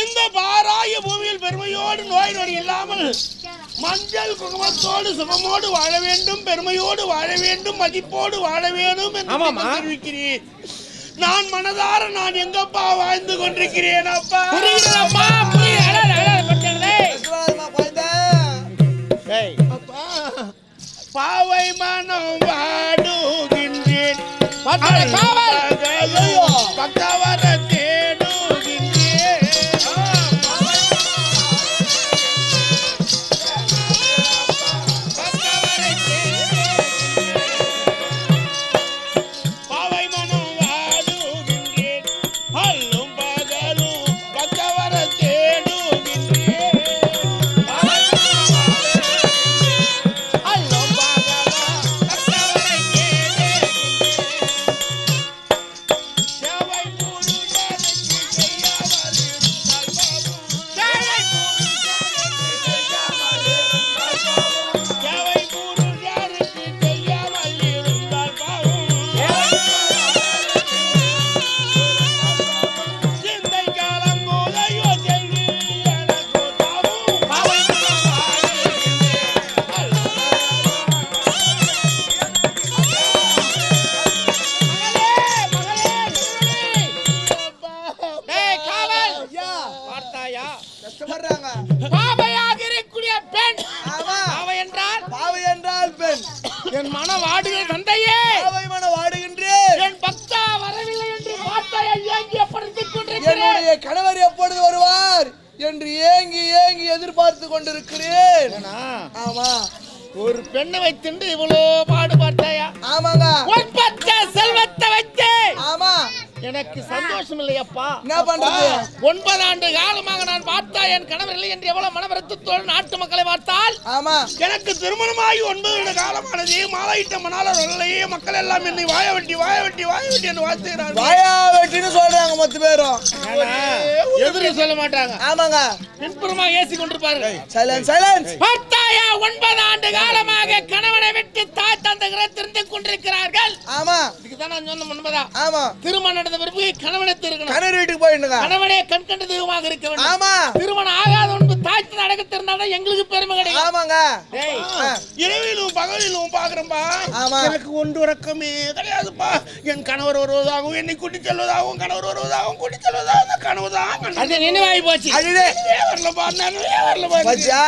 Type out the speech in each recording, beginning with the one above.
இந்த பாராய பூமியில் பெருமையோடு நோய் நொடி இல்லாமல் மஞ்சள் குங்குமத்தோடு சுகமோடு வாழ வேண்டும், பெருமையோடு வாழ வேண்டும், மதிப்போடு வாழ வேண்டும் என்று தெரிவிக்கிறேன். நான் மனதார நான் எங்கப்பா வாழ்ந்து கொண்டிருக்கிறேன் அப்பா. பாவை மனம் வாடுகின்றேன், பக்கவர தேடுகின்றேன். பாவை மனம் வாடுகின்றேன், அல்லும் பகலும் பக்கவர தேடுகின்றேன். என் மன வாடுகிற தந்தையே, மன வாடுகின்றேன். என் பக்தா வரவில்லை என்று வார்த்தையை ஏங்கி படுத்திக் கொண்டிருக்கிறேன். என்னுடைய கணவர் எப்பொழுது வருவார் என்று ஏங்கி ஏங்கி எதிர்பார்த்து கொண்டிருக்கிறேன். ஆமா, ஒரு பெண்ணை வைத்துண்டு இவ்வளோ பாடுபாட்டாயா? ஆமாங்க. ஒன்பத்த செல்வத்தை வைத்து ஆமா எனக்கு சந்தோஷம் இல்லையப்பா. என்ன பண்றது? 9 ஆண்டு காலமாக நான் பார்த்தா என் கணவர் இல்லை என்று எவ்வளவு மனவருத்தத்தோடு நாட்டு மக்களை பார்த்தால் ஆமா எனக்கு திருமணமாகி 9 ஆண்டு காலமானது. மாலையிட்ட மணாளர் இல்லையே, மக்கள் எல்லாம் என்னை வாய வெட்டி வாய வெட்டி வாய வெட்டி என்று வாழ்த்துகிறார்கள். வாயா வெட்டின்னு சொல்றாங்க மொத்த பேரும், எதிரி சொல்ல மாட்டாங்க. ஆமாங்க, பின்புறமாக ஏசி கொண்டிருப்பார்கள். Silence silence. பார்த்தாயா 9 ஆண்டு காலமாக கணவனை விட்டு தாய் தந்தைகளை திருந்து கொண்டிருக்கிறார்கள். ஆமா, இதுக்கு தான் நான் சொன்ன முன்பதா. ஆமா, திருமணம் விரும்பி கணவனை திருக்கணும், கணவர் வீட்டுக்கு போயிடுங்க, கணவனே கண் கண்டு தெய்வமாக இருக்க வேண்டும். ஆமா, திருமணம் ஆகாத ஒன்று தாய்த்து நடக்க தெரிந்தாதான் எங்களுக்கு பெருமை கிடைக்கும். ஆமாங்க, இரவிலும் பகலிலும் பாக்குறப்பா எனக்கு ஒன்று உறக்கமே கிடையாதுப்பா. என் கணவர் வருவதாகவும் என்னை கூட்டி செல்வதாகவும் கணவர் வருவதாகவும் கூட்டி செல்வதாகவும் கனவுதான் அது நினைவாகி போச்சு. அதுவே வரலப்பா, நானே வரலப்பா.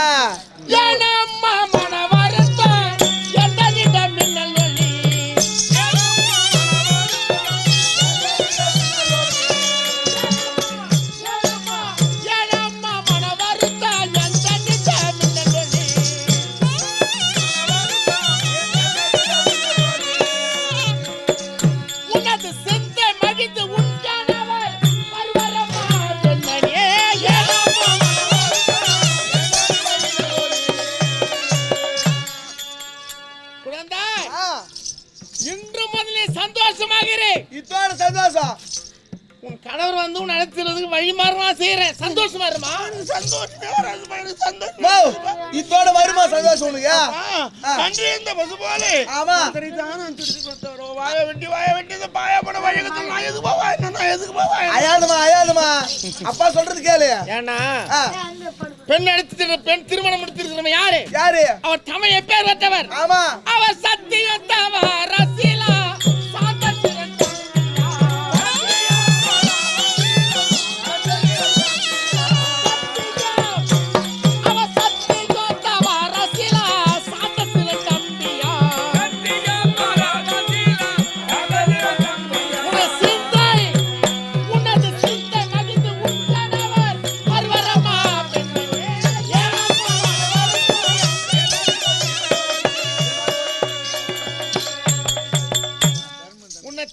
இன்று முதலே சந்தோஷமாகிறேன். இதோட சந்தோஷம் உன் கணவர் வந்து உன் நடத்துறதுக்கு வழி மாறமா செய்யறேன். சந்தோஷமா இருமா? சந்தோஷமே வராது, சந்தோஷம் இதோட வருமா சந்தோஷம் உனக்கு? நன்றி இந்த பசு போலே. ஆமா, சரிதான். நான் திருப்பி கொடுத்தவரோ வாய வெட்டி இந்த பாயா போன வயகத்தில் நான் எதுக்கு போவா? நான் எதுக்கு போவா? அயாதுமா அப்பா சொல்றது கேளு. ஏன்னா பெண் எடுத்து பெண் திருமணம் முடித்திருக்கிறவன் யாரு? யாரு? அவர் தமிழ் எப்பேர் வந்தவர். ஆமா, அவர் சத்தியத்தவர் ரசீலா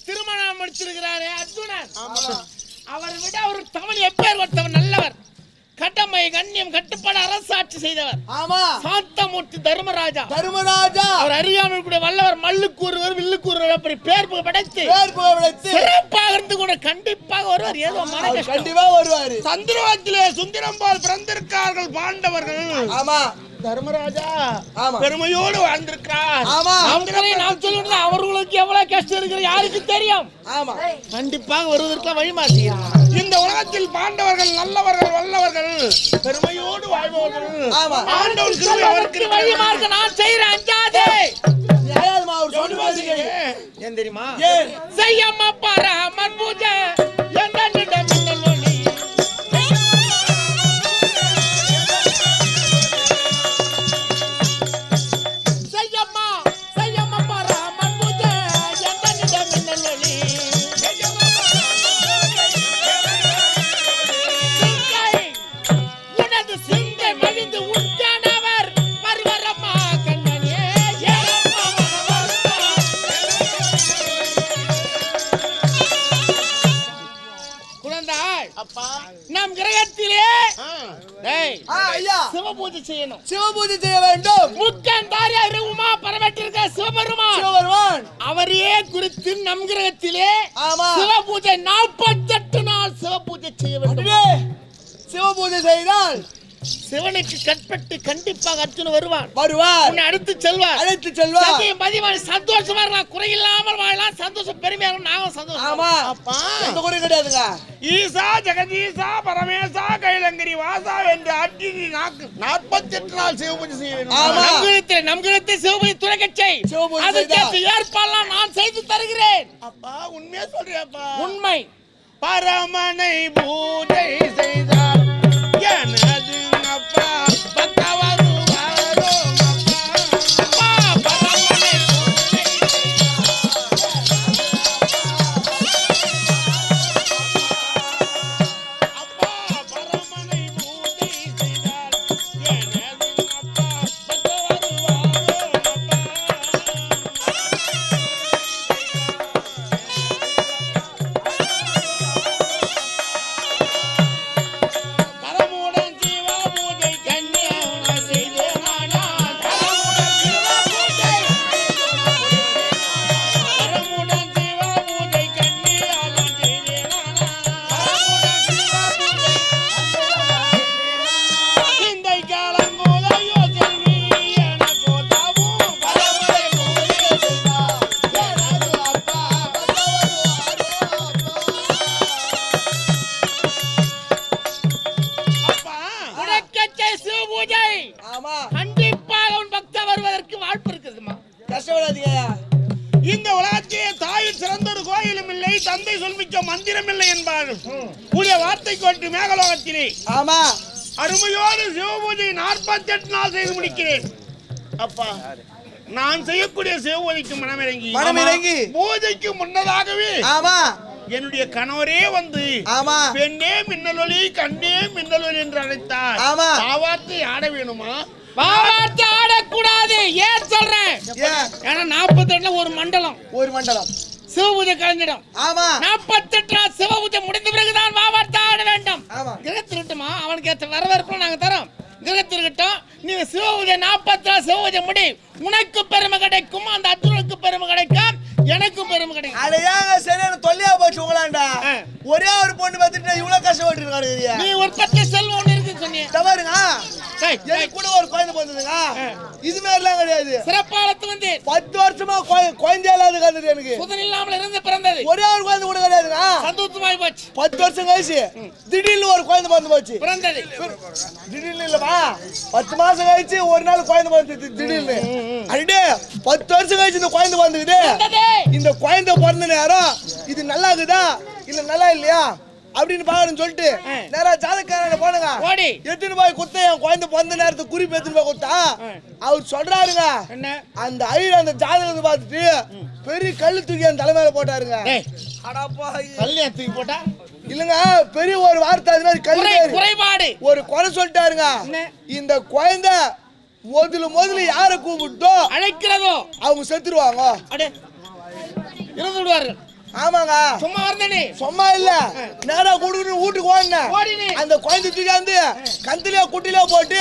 திருமணம் முடிச்சிருக்கிறாரே அர்ஜுனன். அவர் விட ஒரு தமிழ் எப்பேர் ஒருத்தவர் நல்லவர், கடமை கண்ணியம் கட்டுப்பாடு அரசாட்சி செய்தவர். ஆமா, சாந்தமூர்த்தி தர்மராஜா. அவர் அறியாமல் கூட வல்லவர், மல்லு கூறுவர் வில்லு கூறுவர், அப்படி பேர் படைத்து சிறப்பாக இருந்து கூட கண்டிப்பாக வருவார். ஏதோ கண்டிப்பா வருவார். சந்திரவாத்திலே சுந்தரம் போல் பிறந்திருக்கார்கள் பாண்டவர்கள். ஆமா, தர்மராஜா ஆமா பெருமையோடு வாழ்ந்திருக்கிறார். ஆமா நாம் சொல்லுறது அவர்களுக்கு எவ்வளவு கஷ்டம் இருக்கிறது யாருக்கு தெரியும். ஆமா கண்டிப்பாக வருவதற்கு வழிமாசி. இந்த உலகத்தில் பாண்டவர்கள் நல்லவர்கள் வல்லவர்கள் பெருமையோடு வாழ்பவர்கள். ஆமா ஆண்டவன் கிருபை அவருக்கு வழிமார்க்க நான் செய்யறேன் அஞ்சாதே. நியாயமா அவர் சொல்லுவாங்க ஏன் தெரியுமா? செய்யம்மா பராமர் பூஜை எந்தனிடம் மின்னலொளி. செய்யம்மா பராமர் பூஜை எந்தனிடம் மின்னலொளி. உனது சிந்தை மகிழ்ந்து உட்கானவர் வருவரம்மா கண்ணனே. குழந்தாய் அப்பா நம் கிரகத்திலே ஐயா சிவபூஜை செய்யணும். சிவபூஜை செய்ய வேண்டும். முக்கந்தாரி உமா பரமேற்றிருக்க சிவபெருமான் அவரையே குறித்து நம் கிரகத்திலே ஆமா சிவபூஜை 48 நாள் சிவபூஜை செய்ய வேண்டும். சிவபூஜை செய்தால் சிவனுக்கு கட்பட்டு கண்டிப்பாக அர்ஜுன் வருவான். உன்னை அடுத்து செல்வார். அழைத்து செல்வார். சத்தியம் பதிவான் சந்தோஷமா இருக்கலாம், குறையில்லாமல் வாழலாம், சந்தோஷம் பெருமையா இருக்கும். நாங்களும் சந்தோஷம். ஆமா அப்பா எந்த குறை கிடையாதுங்க. ஈசா ஜெகதீசா பரமேசா கைலங்கிரி வாசா என்று அட்டி 48 நாள் சிவபூஜை செய்ய வேண்டும். ஆமா நம் கிரகத்தை சிவபூஜை துறக்கச் செய். சிவபூஜை அதுக்கு ஏற்பாடுலாம் நான் செய்து தருகிறேன். அப்பா உண்மையா சொல்றியாப்பா? உண்மை. பரமனை பூஜை செய்தார் எனது அப்பா பக்த வருவாரோ அப்பா. பரமனை பூஜை அப்பா பரமனை பூஜை செய்தார் எனது அப்பா பக்த வருவாரோ அப்பா. கரமுடன் சிவ பூஜை கன்னியா செய்தே நானா. கரமுடன் சிவ பூஜை கரமுடன் சிவ பூஜை கன்னியாலும் செய்தே நானா. கரமுடன் சிவ பூஜை சிந்தை காலங்கோதையோ செல்வி எனக்கோ தாவும். பரமனை பூஜை செய்தார் எனது அப்பா அப்பா. உனக்கச்சே சிவபூஜை ஆமா கண்டிப்பாக உன் பக்தா வருவதற்கு வாய்ப்பு இருக்குதுமா. கஷ்டப்படாதீங்க. இந்த உலகத்திலே தாயில் சிறந்த ஒரு கோயிலும் இல்லை, தந்தை சொல்மிக்க மந்திரம் இல்லை என்பார். கூடிய வார்த்தை கொண்டு மேகலோகத்திலே ஆமா அருமையோடு சிவபூஜை 48 நாள் செய்து முடிக்கிறேன். அப்பா நான் செய்யக்கூடிய சிவபூஜைக்கு மனமிறங்கி பூஜைக்கு முன்னதாகவே ஆமா என்னுடைய கணவரே வந்து ஆமா பெண்ணே மின்னலொலி கண்ணே மின்னலொலி என்று அழைத்தார். ஆமா பாவார்த்தை ஆட வேணுமா? பாவார்த்தை ஆடக்கூடாது. ஏன் சொல்றேன்? ஏன்? ஏன்னா 48ல ஒரு மண்டலம் ஒரு மண்டலம் சிவபூஜை கலந்துடும். ஆமா 48 நாள் சிவபூஜை முடிந்த பிறகுதான் பாவார்த்தை ஆட வேண்டும். ஆமா கிரகத்திருட்டுமா அவனுக்கு ஏற்ற வரவேற்பு நாங்க தரோம். கிரகத்திருக்கட்டும். நீ சிவபூஜை 40 நாள் சிவபூஜை முடி. உனக்கு பெருமை கிடைக்கும், அந்த அர்ஜுனுக்கு பெருமை கிடைக்கும், எனக்கு பெருமை கிடைக்கும். அட ஏங்க சரியான தொல்லையா போச்சு உங்களாண்டா. ஒரே ஒரு பொண்ணு பார்த்துட்டு இவ்வளவு கஷ்டப்பட்டு இருக்காரு. நீ ஒரு பத்து செல்வம் ஒண்ணு இருக்குன்னு சொன்னீங்க. தவறுங்க. சரி, எனக்கு கூட ஒரு குழந்தை பிறந்ததுங்க. இது மாதிரிலாம் கிடையாது. சிறப்பாளத்து வந்து 10 வருஷமா குழந்தை இல்லாத கருது எனக்கு. புதன் இல்லாமல் இருந்து பிறந்தது. ஒரே ஒரு குழந்தை கூட கிடையாதுங்க. சந்தோஷமாய் போச்சு. 10 வருஷம் கழிச்சு திடீர்னு ஒரு குழந்தை பிறந்து போச்சு. பிறந்தது திடீர்னு இல்லப்பா, 10 மாசம் கழிச்சு ஒரு நாள் குழந்தை பிறந்தது திடீர்னு. அடே 10 வருஷம் கழிச்சு இந்த குழந்தை பிறந்துக்குது. இந்த குழந்தை பிறந்த நேரம் இது நல்லா இருக்குதா இல்ல நல்லா இல்லையா அப்படின்னு பாக்கணும்னு சொல்லிட்டு நேரா ஜாதகக்காரனை போனுங்க. எடுத்துட்டு போய் குத்த என் குழந்தை பிறந்த நேரத்துக்கு குறிப்பு எடுத்துட்டு போய் குத்தா அவர் சொல்றாருங்க, அந்த ஐயர் அந்த ஜாதகத்தை பார்த்துட்டு பெரிய கல்லு தூக்கி அந்த தலைமையில போட்டாருங்க. கல்லையா தூக்கி போட்டா இல்லங்க, பெரிய ஒரு வார்த்தை அது மாதிரி கல்லு குறைபாடு ஒரு குறை சொல்லிட்டாருங்க. இந்த குழந்தை முதல்ல யாரை கூப்பிட்டோ அழைக்கிறதோ அவங்க செத்துருவாங்க. இறந்து விடுவார்கள். ஆமாங்க, சும்மா வரந்தே சும்மா இல்ல, நேரா குடுக்குன்னு வீட்டுக்கு ஓடினேன். அந்த குழந்தை தூக்காந்து கந்திலே குட்டிலே போட்டு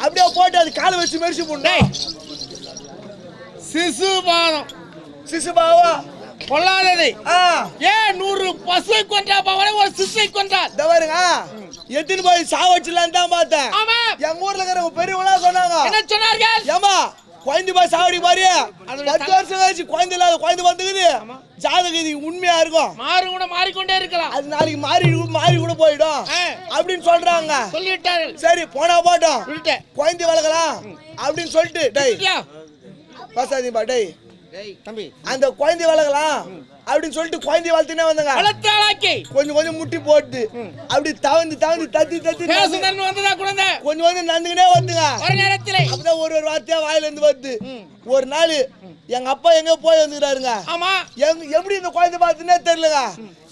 அப்படியே போட்டு அது காலை வச்சு மெரிச்சு போடணும். சிசுபாதம் சிசுபாவா கொல்லாதது ஆ, ஏன் 100 பசுவை கொன்றா பவனை ஒரு சிசை கொன்றார் இந்த பாருங்க எத்தனை போய் சாவச்சிடலான்னு தான் பார்த்தேன். ஆமா எங்க ஊர்ல இருக்கிற பெரியவங்களா சொன்னாங்க, என்ன சொன்னார்கள் ஏமா குழந்தை போய் சாவடி பாரு, அதோட 10 வருஷம் கழிச்சு குழந்தை இல்லாத குழந்தை வந்துக்குது, ஜாதகம் இது உண்மையா இருக்கும், மாறு கூட மாறிக்கொண்டே இருக்கலாம் அது நாளைக்கு மாறி கூட போயிடும் அப்படின்னு சொல்றாங்க. சொல்லிட்டார்கள் சரி போனா போட்டோம், விட்டுட்டேன் குழந்தை வளர்க்கலாம் அப்படின்னு சொல்லிட்டு டேய் இல்லையா? பசாதிப்பா டேய் தம்பி அந்த குழந்தை வளர்க்கலாம் அப்படின்னு சொல்லிட்டு குழந்தை வளர்த்துனே வந்தாங்க. வளர்த்தாளாக்கி கொஞ்சம் முட்டி போட்டு அப்படி தவந்து தத்தி பேசுதன்னு வந்ததா குழந்தை கொஞ்சம் நடந்துக்கிட்டே வந்துங்க. ஒரு நேரத்திலே அப்பதான் ஒரு வார்த்தையா வாயில இருந்து வருது. ஒரு நாள் எங்க அப்பா எங்க போய் வந்துக்கிறாருங்க. ஆமா எப்படி இந்த குழந்தை பார்த்துனே தெரியலங்க.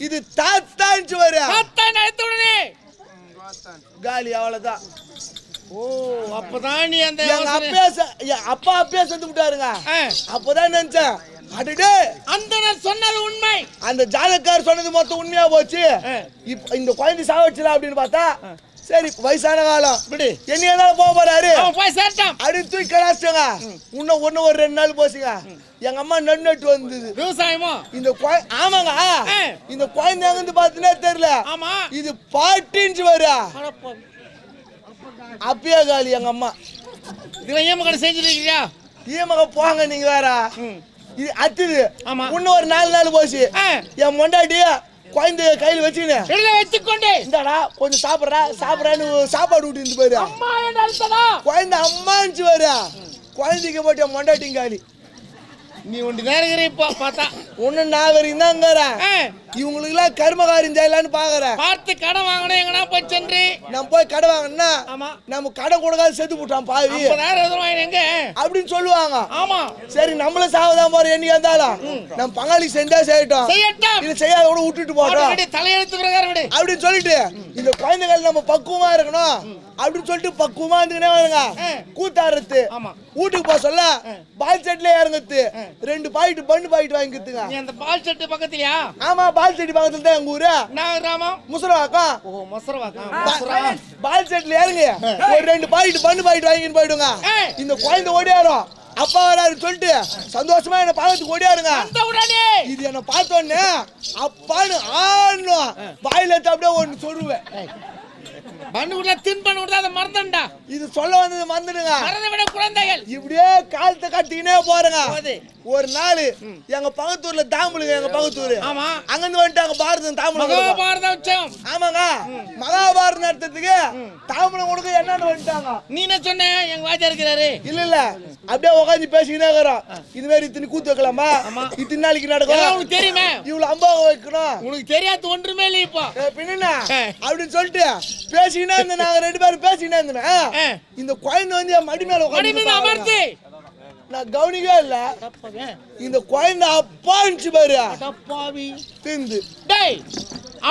இது தாத்தான்னு வர தாத்தா நடத்த உடனே காலி அவ்வளவுதான். ஓ அப்பதான் நீ அந்த எங்க அப்பா அப்பயே செத்து விட்டாருங்க. அப்பதான் நினைச்சேன் அடடே அந்த சொன்னது உண்மை, அந்த ஜாதகக்காரர் சொன்னது மொத்தம் உண்மையா போச்சு. இப்ப இந்த குழந்தை சாவடிச்சலாம் அப்படின்னு பார்த்தா சரி வயசான காலம் விடு என்ன ஏதாவது போக போறாரு அவன் போய் சேர்த்தான் அப்படின்னு தூக்கி கடாச்சிட்டாங்க. இன்னும் ஒரு 2 நாள் போச்சுங்க. எங்க அம்மா நட்டு வந்தது விவசாயமோ இந்த ஆமாங்க இந்த குழந்தை அங்கிருந்து பார்த்துனே தெரியல. ஆமா இது பாட்டின்னு வர அப்பயே காலி எங்க அம்மா. இதுல ஏமகட செஞ்சிருக்கியா ஈமக போங்க நீங்க வேற இது அத்துது. ஆமா இன்னும் ஒரு 4 நாள் போச்சு. என் மொண்டாட்டி குழந்தைய கையில வச்சுக்கினேன் வச்சுக்கொண்டே இந்தாடா கொஞ்சம் சாப்பிட்றான்னு சாப்பாடு விட்டு இருந்து போயிரு. அம்மா என்ன அர்த்தமா குழந்தை அம்மான்னு வர குழந்தைக்கு போட்டு என் மொண்டாட்டிங்க காலி. நீ ஒண்டி நேரம் இப்போ பார்த்தா ஒண்ணு நான் வரைக்கும் தாங்கிறேன். இவங்களுக்கு எல்லாம் கர்மகாரியம் செய்யலான்னு பாக்குறேன். பார்த்து கடன் வாங்கணும் எங்கனா போய் சென்று நம்ம போய் கடை வாங்கினா ஆமா நம்ம கடன் கொடுக்காது செத்து போட்டான் பாவி 50,000 எதுவும் எங்க அப்படின்னு சொல்லுவாங்க. ஆமா சரி நம்மளும் சாவதான் போற என்னைக்கு இருந்தாலும் நம்ம பங்காளி செஞ்சா செய்யட்டும், இது செய்யாத கூட விட்டுட்டு போட்டோம் தலையெழுத்து பிரகாரம் விடு அப்படின்னு சொல்லிட்டு இந்த குழந்தைகள் நம்ம பக்குவமா இருக்கணும் அப்படின்னு சொல்லிட்டு பக்குவமா இருந்துக்கினே வருங்க. கூத்தாடுறது வீட்டுக்கு போக சொல்ல பால் செட்ல இறங்குது 2 பாக்கெட் பண்ணு பாக்கெட் வாங்கிக்கிறதுங்க. அந்த பால் செட்டு பக்கத்துலயா? ஆமா பால் செட்டி பக்கத்துல தான் எங்க ஊரு. நான் கிராமம் முசரவாக்கம். ஓ முசரவாக்கம். பால் செட்ல இறங்கு ஒரு 2 பாக்கெட் பண்ணு பாக்கெட் வாங்கிட்டு போயிடுங்க. இந்த குழந்தை ஓடியாரும் அப்பா வராரு சொல்லிட்டு சந்தோஷமா என்ன பார்த்துட்டு ஓடியாருங்க. இது என்ன பார்த்தோன்னே அப்பான்னு ஆன்னு வாயில அப்படியே ஒன்று சொல்லுவேன். இது சொல்ல வந்தது மறந்துடுங்க. குழந்தைகள் இப்படியே காலத்தை கட்டிக்கினே போறங்க. ஒரு நாள் எங்க பக்கத்தூர்ல தாம்பளுங்க எங்க பக்கத்தூர் அங்கிருந்து வந்துட்டாங்க பாரதம் தாம்பலம். ஆமாங்க மகாபாரத நடத்துறதுக்கு தாம்பலம் கொடுக்க என்னன்னு வந்துட்டாங்க. நீ என்ன சொன்ன எங்க வாஜா இருக்கிறாரு? இல்ல அப்படியே உட்காந்து பேசிக்கினே இருக்கிறோம். இது மாதிரி இத்தனை கூத்து வைக்கலாமா, இத்தனை நாளைக்கு நடக்கும் தெரியுமே, இவ்வளவு அம்பாவை வைக்கணும் உனக்கு தெரியாது ஒன்றுமே இல்லை. இப்போ பின்னா அப்படின்னு சொல்லிட்டு பேசிக்கினே இருந்த நாங்க 2 பேரும் பேசிக்கினே இருந்தேன். இந்த குழந்தை வந்து என் மடி மேல உட்காந்து நான் கவனிக்கவே இல்ல. இந்த குழந்தை அப்பான்னு பாரு திந்து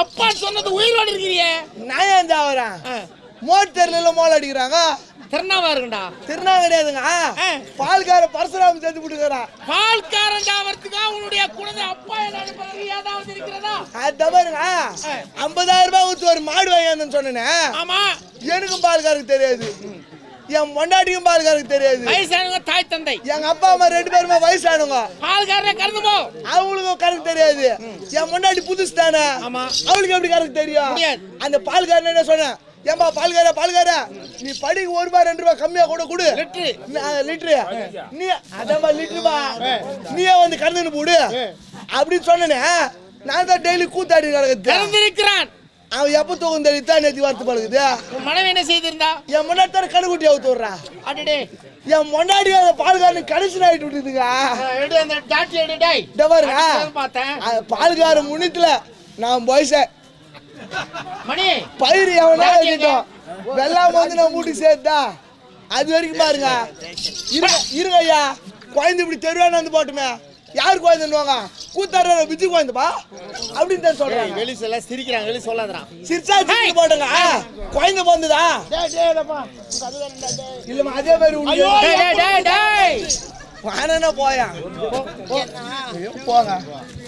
அப்பா சொன்னது உயிரோடு இருக்கிறிய நான் ஏன் சாவறேன்? மோட்டர்ல மோள அடிக்கிறாங்க. திருநாவா இருக்குண்டா? திருநா கிடையாதுங்க, பால்கார பரசுராம சேர்த்து விட்டுக்கிறான். பால்காரன் ஜாவறதுக்கா உன்னுடைய குழந்தை அப்பா என்ன ஏதாவது இருக்கிறதா? அது பாருங்க 50,000 ரூபாய் ஊத்து ஒரு மாடு வாங்கியான்னு சொன்னேன். ஆமா எனக்கும் பால்காருக்கு தெரியாது, என் பொண்டாட்டியும் பால்காருக்கு தெரியாது. வயசானவங்க தாய் தந்தை எங்க அப்பா அம்மா 2 பேருமே வயசானவங்க. பால்காரனை கறந்து போ அவங்களுக்கும் கறக்கு தெரியாது. என் பொண்டாட்டி புதுசு தானே, அவளுக்கு எப்படி கறக்கு தெரியும்? அந்த பால்காரன் என்ன சொன்னேன், ஏம்பா பால்கார நீ படிக்கு 1 ரூபாய் 2 ரூபாய் கம்மியா கூட கொடு லிட்டரு, நீ அதேமா லிட்டருபா நீயே வந்து கறந்துன்னு போடு அப்படின்னு சொன்னேன். நான் தான் டெய்லி கூத்தாடி நடக்குது. அவன் எப்ப தூக்கம் தெரியுதான் நேற்று வார்த்தை பழகுது. மனைவி என்ன செய்திருந்தா? என் முன்னாடி தர கடுகுட்டி அவுத்து விடுறா. அடடே என் முன்னாடி அந்த பால்காரன் கடைசி ஆயிட்டு விட்டுதுங்க. பால்காரன் முன்னிட்டுல நான் போய்சேன் மணி பயிர் எவனா வச்சுட்டோம் வெள்ளாம வந்து நான் மூட்டி சேர்த்தா அது வரைக்கும் பாருங்க. இருங்க ஐயா, குழந்தை இப்படி தெருவான வந்து போட்டுமே யாரு குழந்தைன்னுவாங்க? கூத்தாடுற விஜய் குழந்தைப்பா அப்படின்னு தான் சொல்றாங்க. வெளி சொல்ல சிரிக்கிறாங்க, வெளி சொல்லாதடா. சிரிச்சா சிரிக்க போட்டுங்க. குழந்தை போந்துதா இல்லமா அதே மாதிரி வானா போயா போங்க.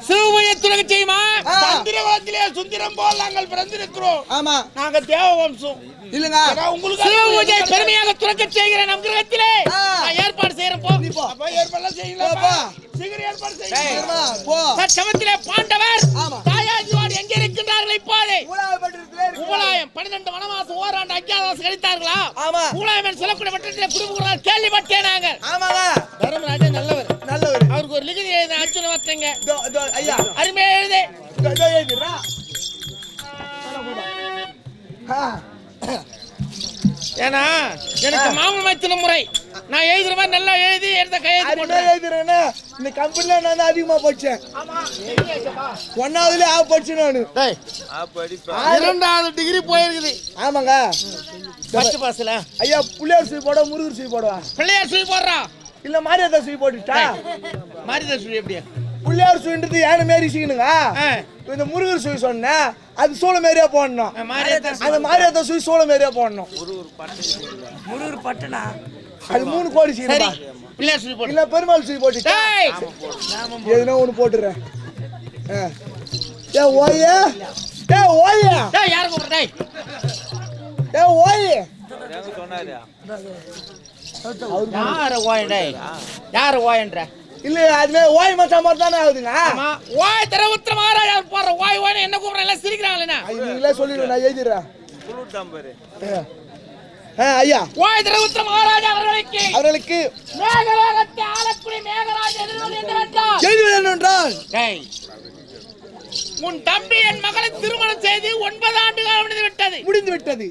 சிவமய துணை செய்யுமா? சந்திரவாதிலே சுந்தரம் போல் நாங்கள் பிறந்திருக்கிறோம். ஆமா நாங்க தேவ வம்சம் இல்லங்க உங்களுக்கு சிவ பூஜை பெருமையாக துறக்க செய்கிற நம் கிரகத்திலே ஆ. நான் ஏற்பாடு செய்யறேன் போ. நீ போ அப்ப ஏற்பாடு செய்யலாம். போ. சீக்கிரம் ஏற்பாடு செய்யுங்க. சீக்கிரமா போ தற்சமயத்திலே பாண்டவர் ஆமா. தாயாஜியோடு எங்கே இருக்கின்றார்கள் இப்போது? மூலாபட்டினத்திலே இருக்கு. உபலாயம் 12 வனவாசம் ஓராண்டு அஞ்ஞாதவாசம் கழித்தார்களா? ஆமா உபலாயம் என்று சொல்லக்கூடிய வட்டத்திலே குடும்பங்கள் கேள்விப்பட்டேன் நாங்கள். ஆமாங்க தர்மராஜன் நல்லவர், நல்லவர் அவருக்கு ஒரு லிகிதி எழுத அர்ஜுன வத்தங்க ஐயா அருமையா எழுது. எழுதிடுறா ஏன்னா எனக்கு மாமன் மைத்தின முறை நான் எழுதுற மாதிரி நல்லா எழுதி எடுத்த கையெழுத்து போடுறேன். எழுதுறேன்னா இந்த கம்பெனில நான் தான் அதிகமா படிச்சேன். ஒன்னாவதுல படிச்சேன் நானு. டேய், 2வது டிகிரி போயிருக்குது. ஆமாங்க ஃபர்ஸ்ட் பாஸ்ல ஐயா புள்ளியார் சுய் போட முருகர் சுய் போடுவா பிள்ளையார் சொல்லி போடுறா. இல்ல மாரியாதா சுய் போட்டுட்டா. மாரிதா சொல்லி எப்படியா? புள்ளியார் சுயின்றது யானை மாரி சீனுங்க. ஆ, இந்த முருகர் சுய் சொன்னா அது சோள மாரியா போடணும். மாரியாதா அந்த மாரியாதா சுய் சோள மாரியா போடணும். முருகர் பட்டனா அது 3 கோடி சரி, சீனுங்க. பிள்ளையார் சொல்லி போடு. இல்ல பெருமாள் சுய் போட்டுட்டா. டேய், எதுனா ஒண்ணு போட்டுறேன். ஏ ஓயே ஏ ஓயே டேய் யார கூப்பிடுற? டேய், ஏ ஓயே யார ஓயன்? டேய், யார ஓயன்ற? இல்ல அதுவே ஓய் மச்சா மாதிரி தானே ஆகுதுங்க. ஆமா, ஓய் தர உத்தர மகாராஜா போற ஓய் ஓய் என்ன கூப்பிடுற? எல்லாம் சிரிக்கிறாங்களே. நீங்களே சொல்லிடுங்க நான் எழுதிடுறேன். ஐயா ஓய் தர உத்தர மகாராஜா அவர்களுக்கு மேகலோகத்தை ஆளக்கூடிய மேகராஜ எழுதி என்றால் டேய், உன் தம்பி என் மகளை திருமணம் செய்து 9 ஆண்டுகள் முடிந்து விட்டது. முடிந்து விட்டது.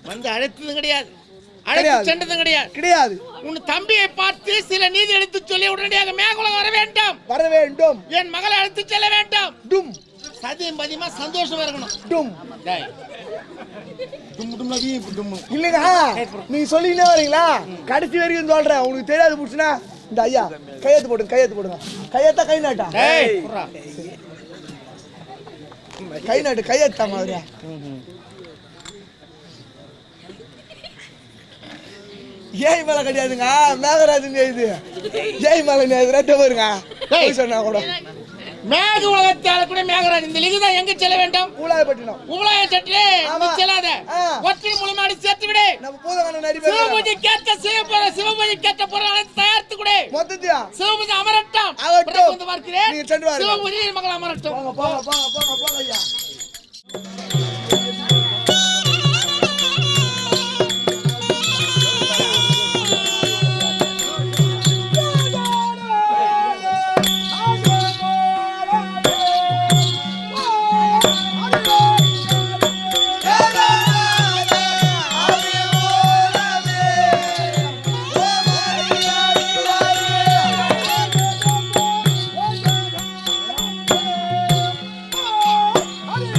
வந்து அழைத்தது கிடையாது, அழைத்து கிடையாது. சென்றதும் கிடையாது. கிடையாது. உன் தம்பியை பார்த்து சில நீதி எடுத்து சொல்லி உடனடியாக மேகலோகம் வர வேண்டும். வர வேண்டும். என் மகளை அழைத்து செல்ல வேண்டும். டும் சதியும் பதியமா சந்தோஷமா இருக்கணும். டும் டேய், டும் டும் நதி டும். இல்லங்க நீங்க சொல்லிக்கிட்டே வரீங்களா? கடைசி வரைக்கும் சொல்றேன். உங்களுக்கு தெரியாது புடிச்சுனா இந்த ஐயா கையெழுத்து போடுங்க. கையெழுத்து போடுங்க. கையெழுத்தா கை நாட்டா? டேய், புறா. கை நாட்டு கையெழுத்தா மாதிரி. ஏய் மேல கிடையாதுங்க, மேகராஜன் எழுது. ஏய் மேல ரெட்ட வருங்க. போய் சொன்னா கூட மேக உலகத்தை ஆளக்கூடிய மேகராஜ் இந்த லிகிதம் எங்க செல்ல வேண்டும்? ஊலாயப்பட்டினம். உபலாய சற்றே ஆமா. செல்லாத. ஆ. ஒற்றை மூலமாடி சேர்த்து விடு. நம்ம பூதகண்ண நடி பேர் சிவபூஜை கேட்ட சிவபூஜை கேட்ட பொருள் அனைத்து தயாரித்து கொடு. மொத்தத்தியா சிவபூஜை அமரட்டும். ஆகட்டும். பிறகு வந்து பார்க்கிறேன். நீங்க சென்று வாருங்கள். சிவபூஜை மகள் அமரட்டும். போங்க போங்க போங்க போங்க போங்க ஐயா. Hare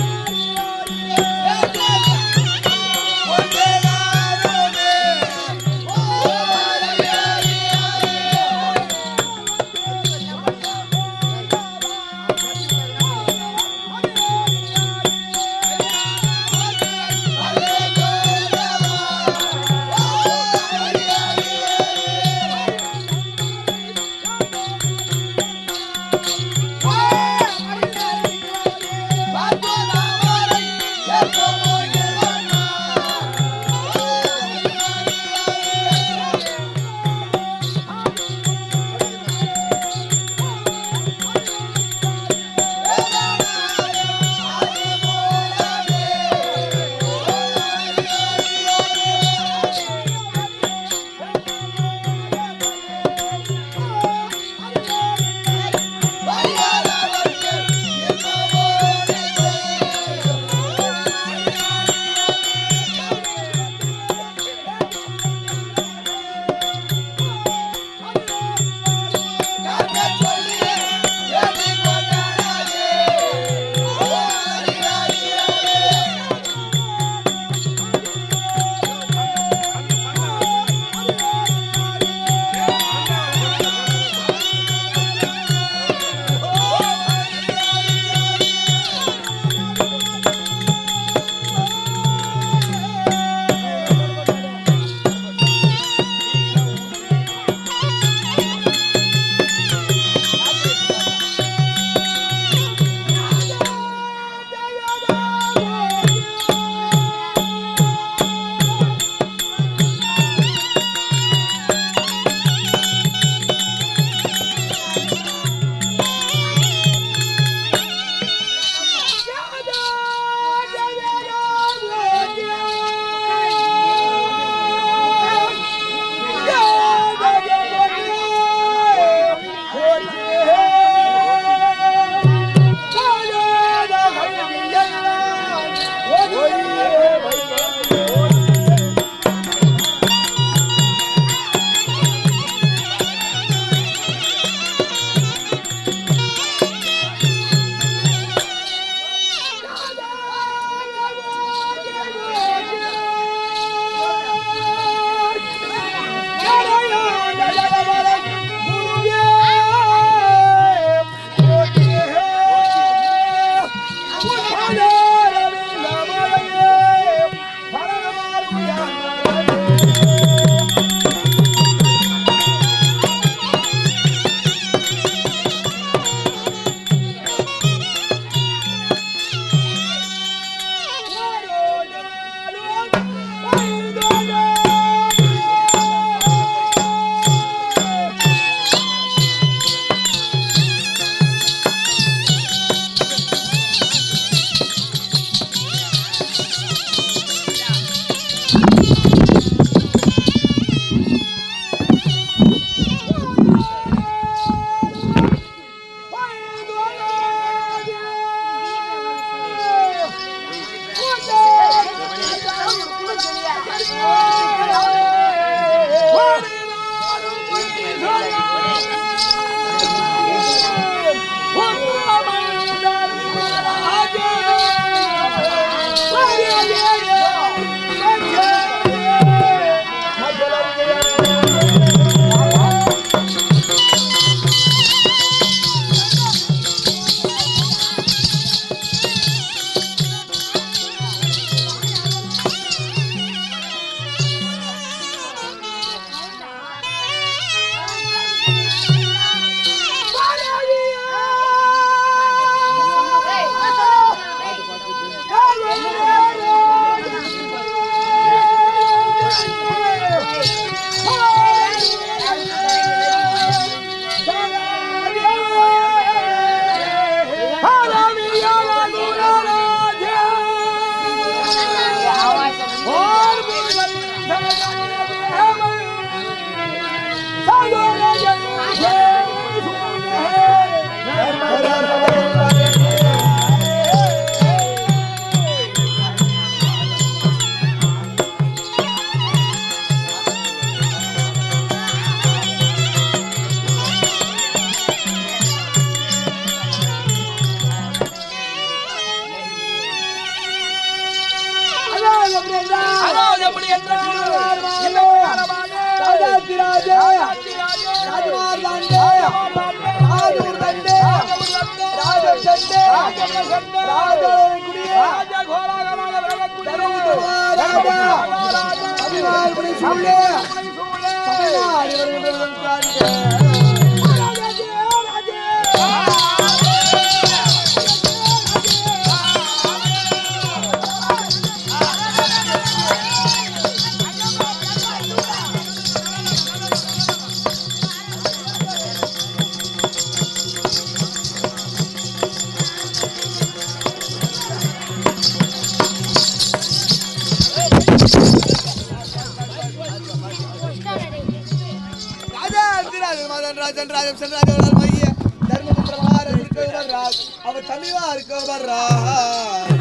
ராஜன் ராஜம் சென்றாஜ் மைய தர்மபுத்திரவார் இருக்கவர் ராஜ் அவர் தமிழா இருக்கவர் ராஜ்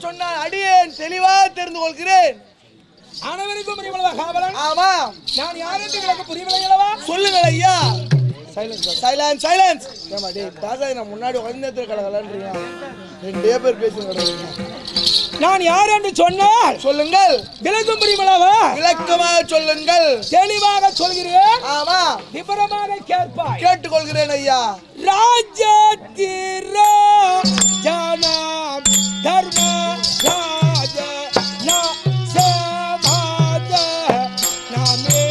சொன்னால் அடியேன் தெளிவாக தெரிந்து கொள்கிறேன். அனைவருக்கும் புரியவில்லை காவலன்? ஆமா. நான் யாருக்கு விளக்க புரியவில்லையல்லவா? சொல்லுங்கள் ஐயா. Silence silence. ஏமா டேய் தாசா நான் முன்னாடி உட்கார்ந்து கலகலன்றீங்க. ரெண்டே பேர் பேசுங்க. நான் யார் என்று சொன்னால் சொல்லுங்கள். விளக்கம் புரியவில்லையல்லவா? விளக்கமாக சொல்லுங்கள். தெளிவாக சொல்கிறேன். ஆமா. விபரமாக கேட்பாய். கேட்டுக்கொள்கிறேன் ஐயா. ராஜதிரா ஜனம் தர்ம ராஜ நா சமாஜ நாமே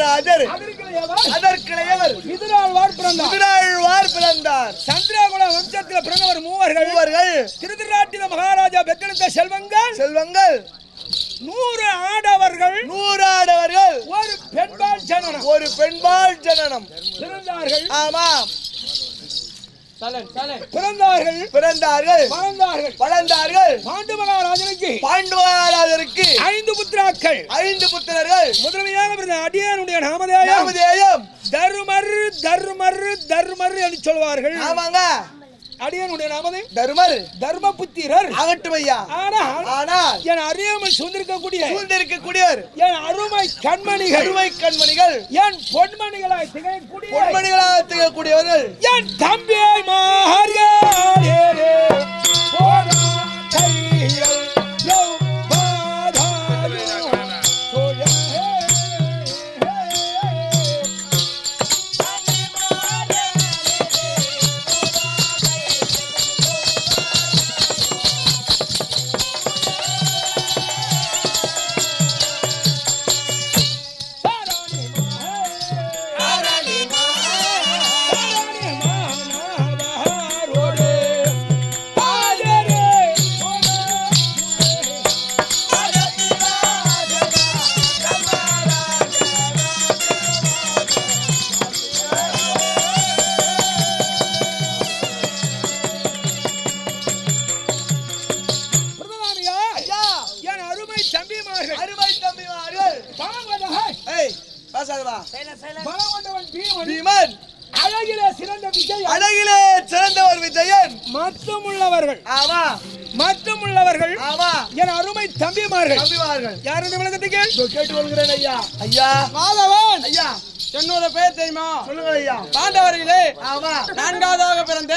மகாராஜர் அதற்கிளையவர் மிதுராழ்வார் பிறந்தார். சந்திரகுல வம்சத்தில் பிறந்தவர் மூவர்கள். திருநாட்டில மகாராஜா பெற்றெடுத்த செல்வங்கள் 100 ஆடவர்கள் ஒரு பெண்பால் ஜனனம் பிறந்தார்கள். ஆமாம், பிறந்தார்கள் வளர்ந்தார்கள். பாண்டு மகாராஜருக்கு 5 புத்திரர்கள். முதன்மையாக பிறந்த அடியானுடைய நாமதேயம் தர்மர் என்று சொல்வார்கள். ஆமாங்க, அடியனுடைய நாமதேயம் தர்மபுத்திரர் ஆகட்டும் ஐயா. ஆனால் என் அறியாமல் சூழ்ந்திருக்கக்கூடியவர் என் அருமை கண்மணிகள் என் பொன்மணிகளாய் திகழக்கூடியவர்கள் என் தம்பியை பீமன் அழகிலே சிறந்தவர் விஜயன் மட்டுமுள்ளவர்கள் என் அருமை தம்பிமார்கள் யார் என்று விளக்கத்தை கேட்டுக்கொள்கிறேன் ஐயா. மாதவன் ஐயா, என்னோட பேர் தெரியுமா? சொல்லுங்க ஐயா. பாண்டவர்களே நான்காவதாக பிறந்த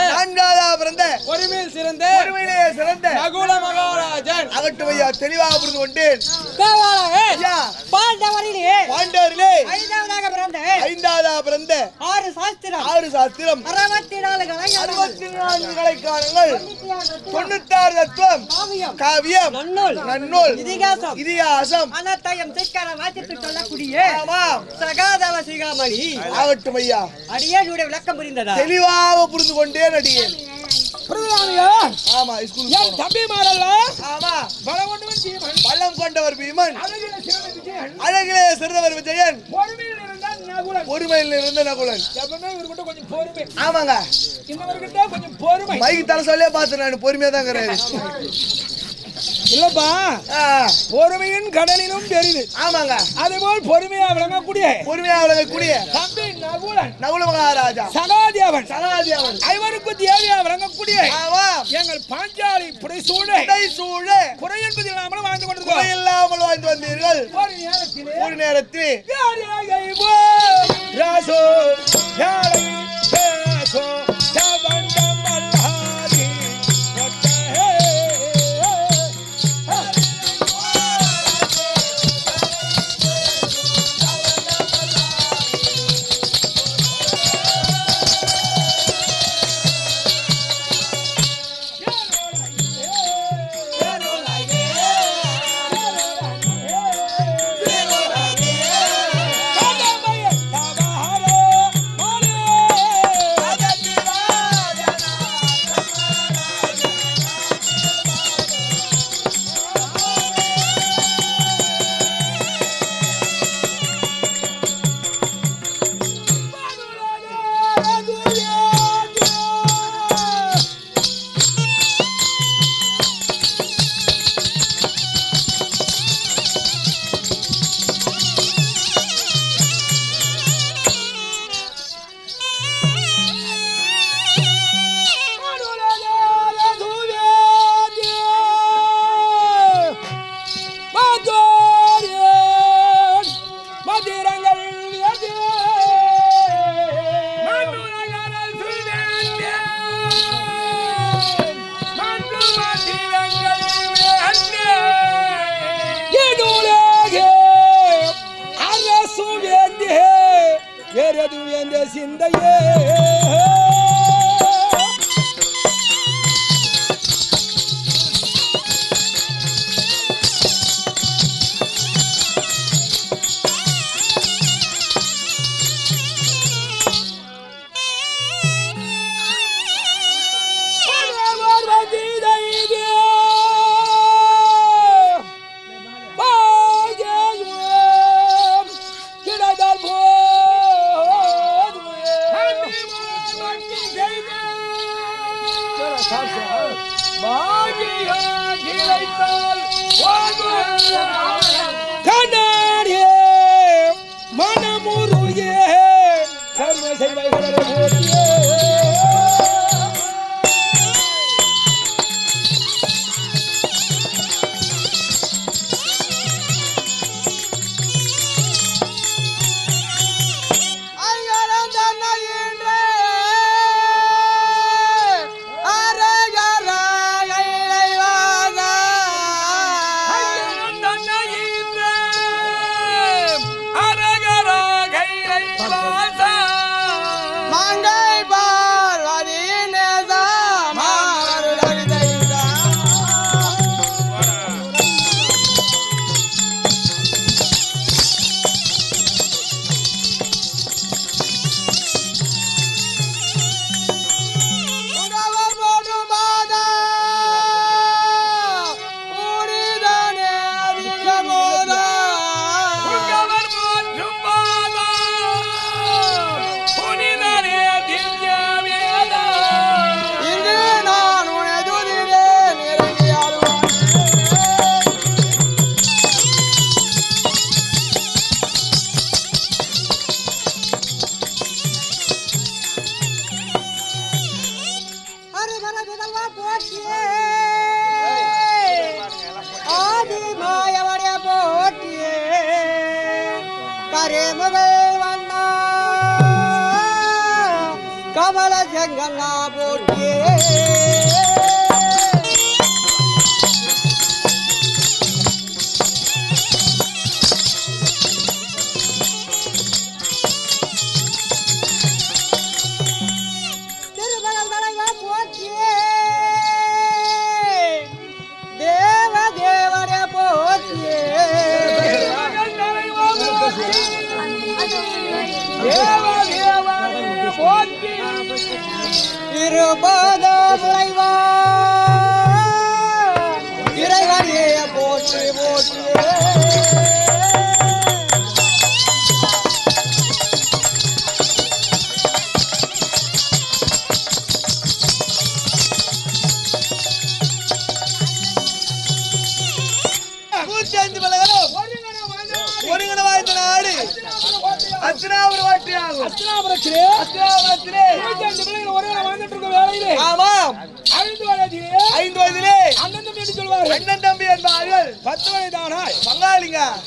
ஒருமையில் சிறந்த நகுல மகாராஜன் ஆகட்டும் ஐயா. தெளிவாக புரிந்து கொண்டேன். பாண்டவரிலே 5ஆவதாக பிறந்த 6 சாஸ்திரம் 64 கலைக்காரங்கள் 96 தத்துவம் காவியம் நன்னூல் இதிகாசம் அனைத்தையும் சிக்கன வாசித்து சொல்லக்கூடிய சகாதவ சிகாமணி ஆகட்டும் ஐயா. அடியேனுடைய விளக்கம் புரிந்ததா? தெளிவாக புரிந்து கொண்டேன் அடியேன். பலம் கொண்டவர் பீமன் அழகிலே சிறந்தவர் விஜயன் பொறுமையில் இருந்த நகுலன். ஆமாங்க, மைக்கு தலை சொல்லே பார்த்து நான் பொறுமையா தான் இருக்கிறேன். இல்லப்பா, பொறுமையின் கடலிலும் தெரியுது. ஆமாங்க, அதேபோல் பொறுமையா விளங்கக்கூடிய தம்பி நகுல மகாராஜா சகாதேவன் ஐவருக்கு தேவையா விளங்கக்கூடிய எங்கள் பாஞ்சாலி புடைசூழ குறை என்பது இல்லாமல் வாழ்ந்து வந்தீர்கள். ஒரு நேரத்தில் சிந்தையே கரேமுகள் வந்தா கமல செங்கண்ணா போட்டியே இறைவனே போற்றி போற்றி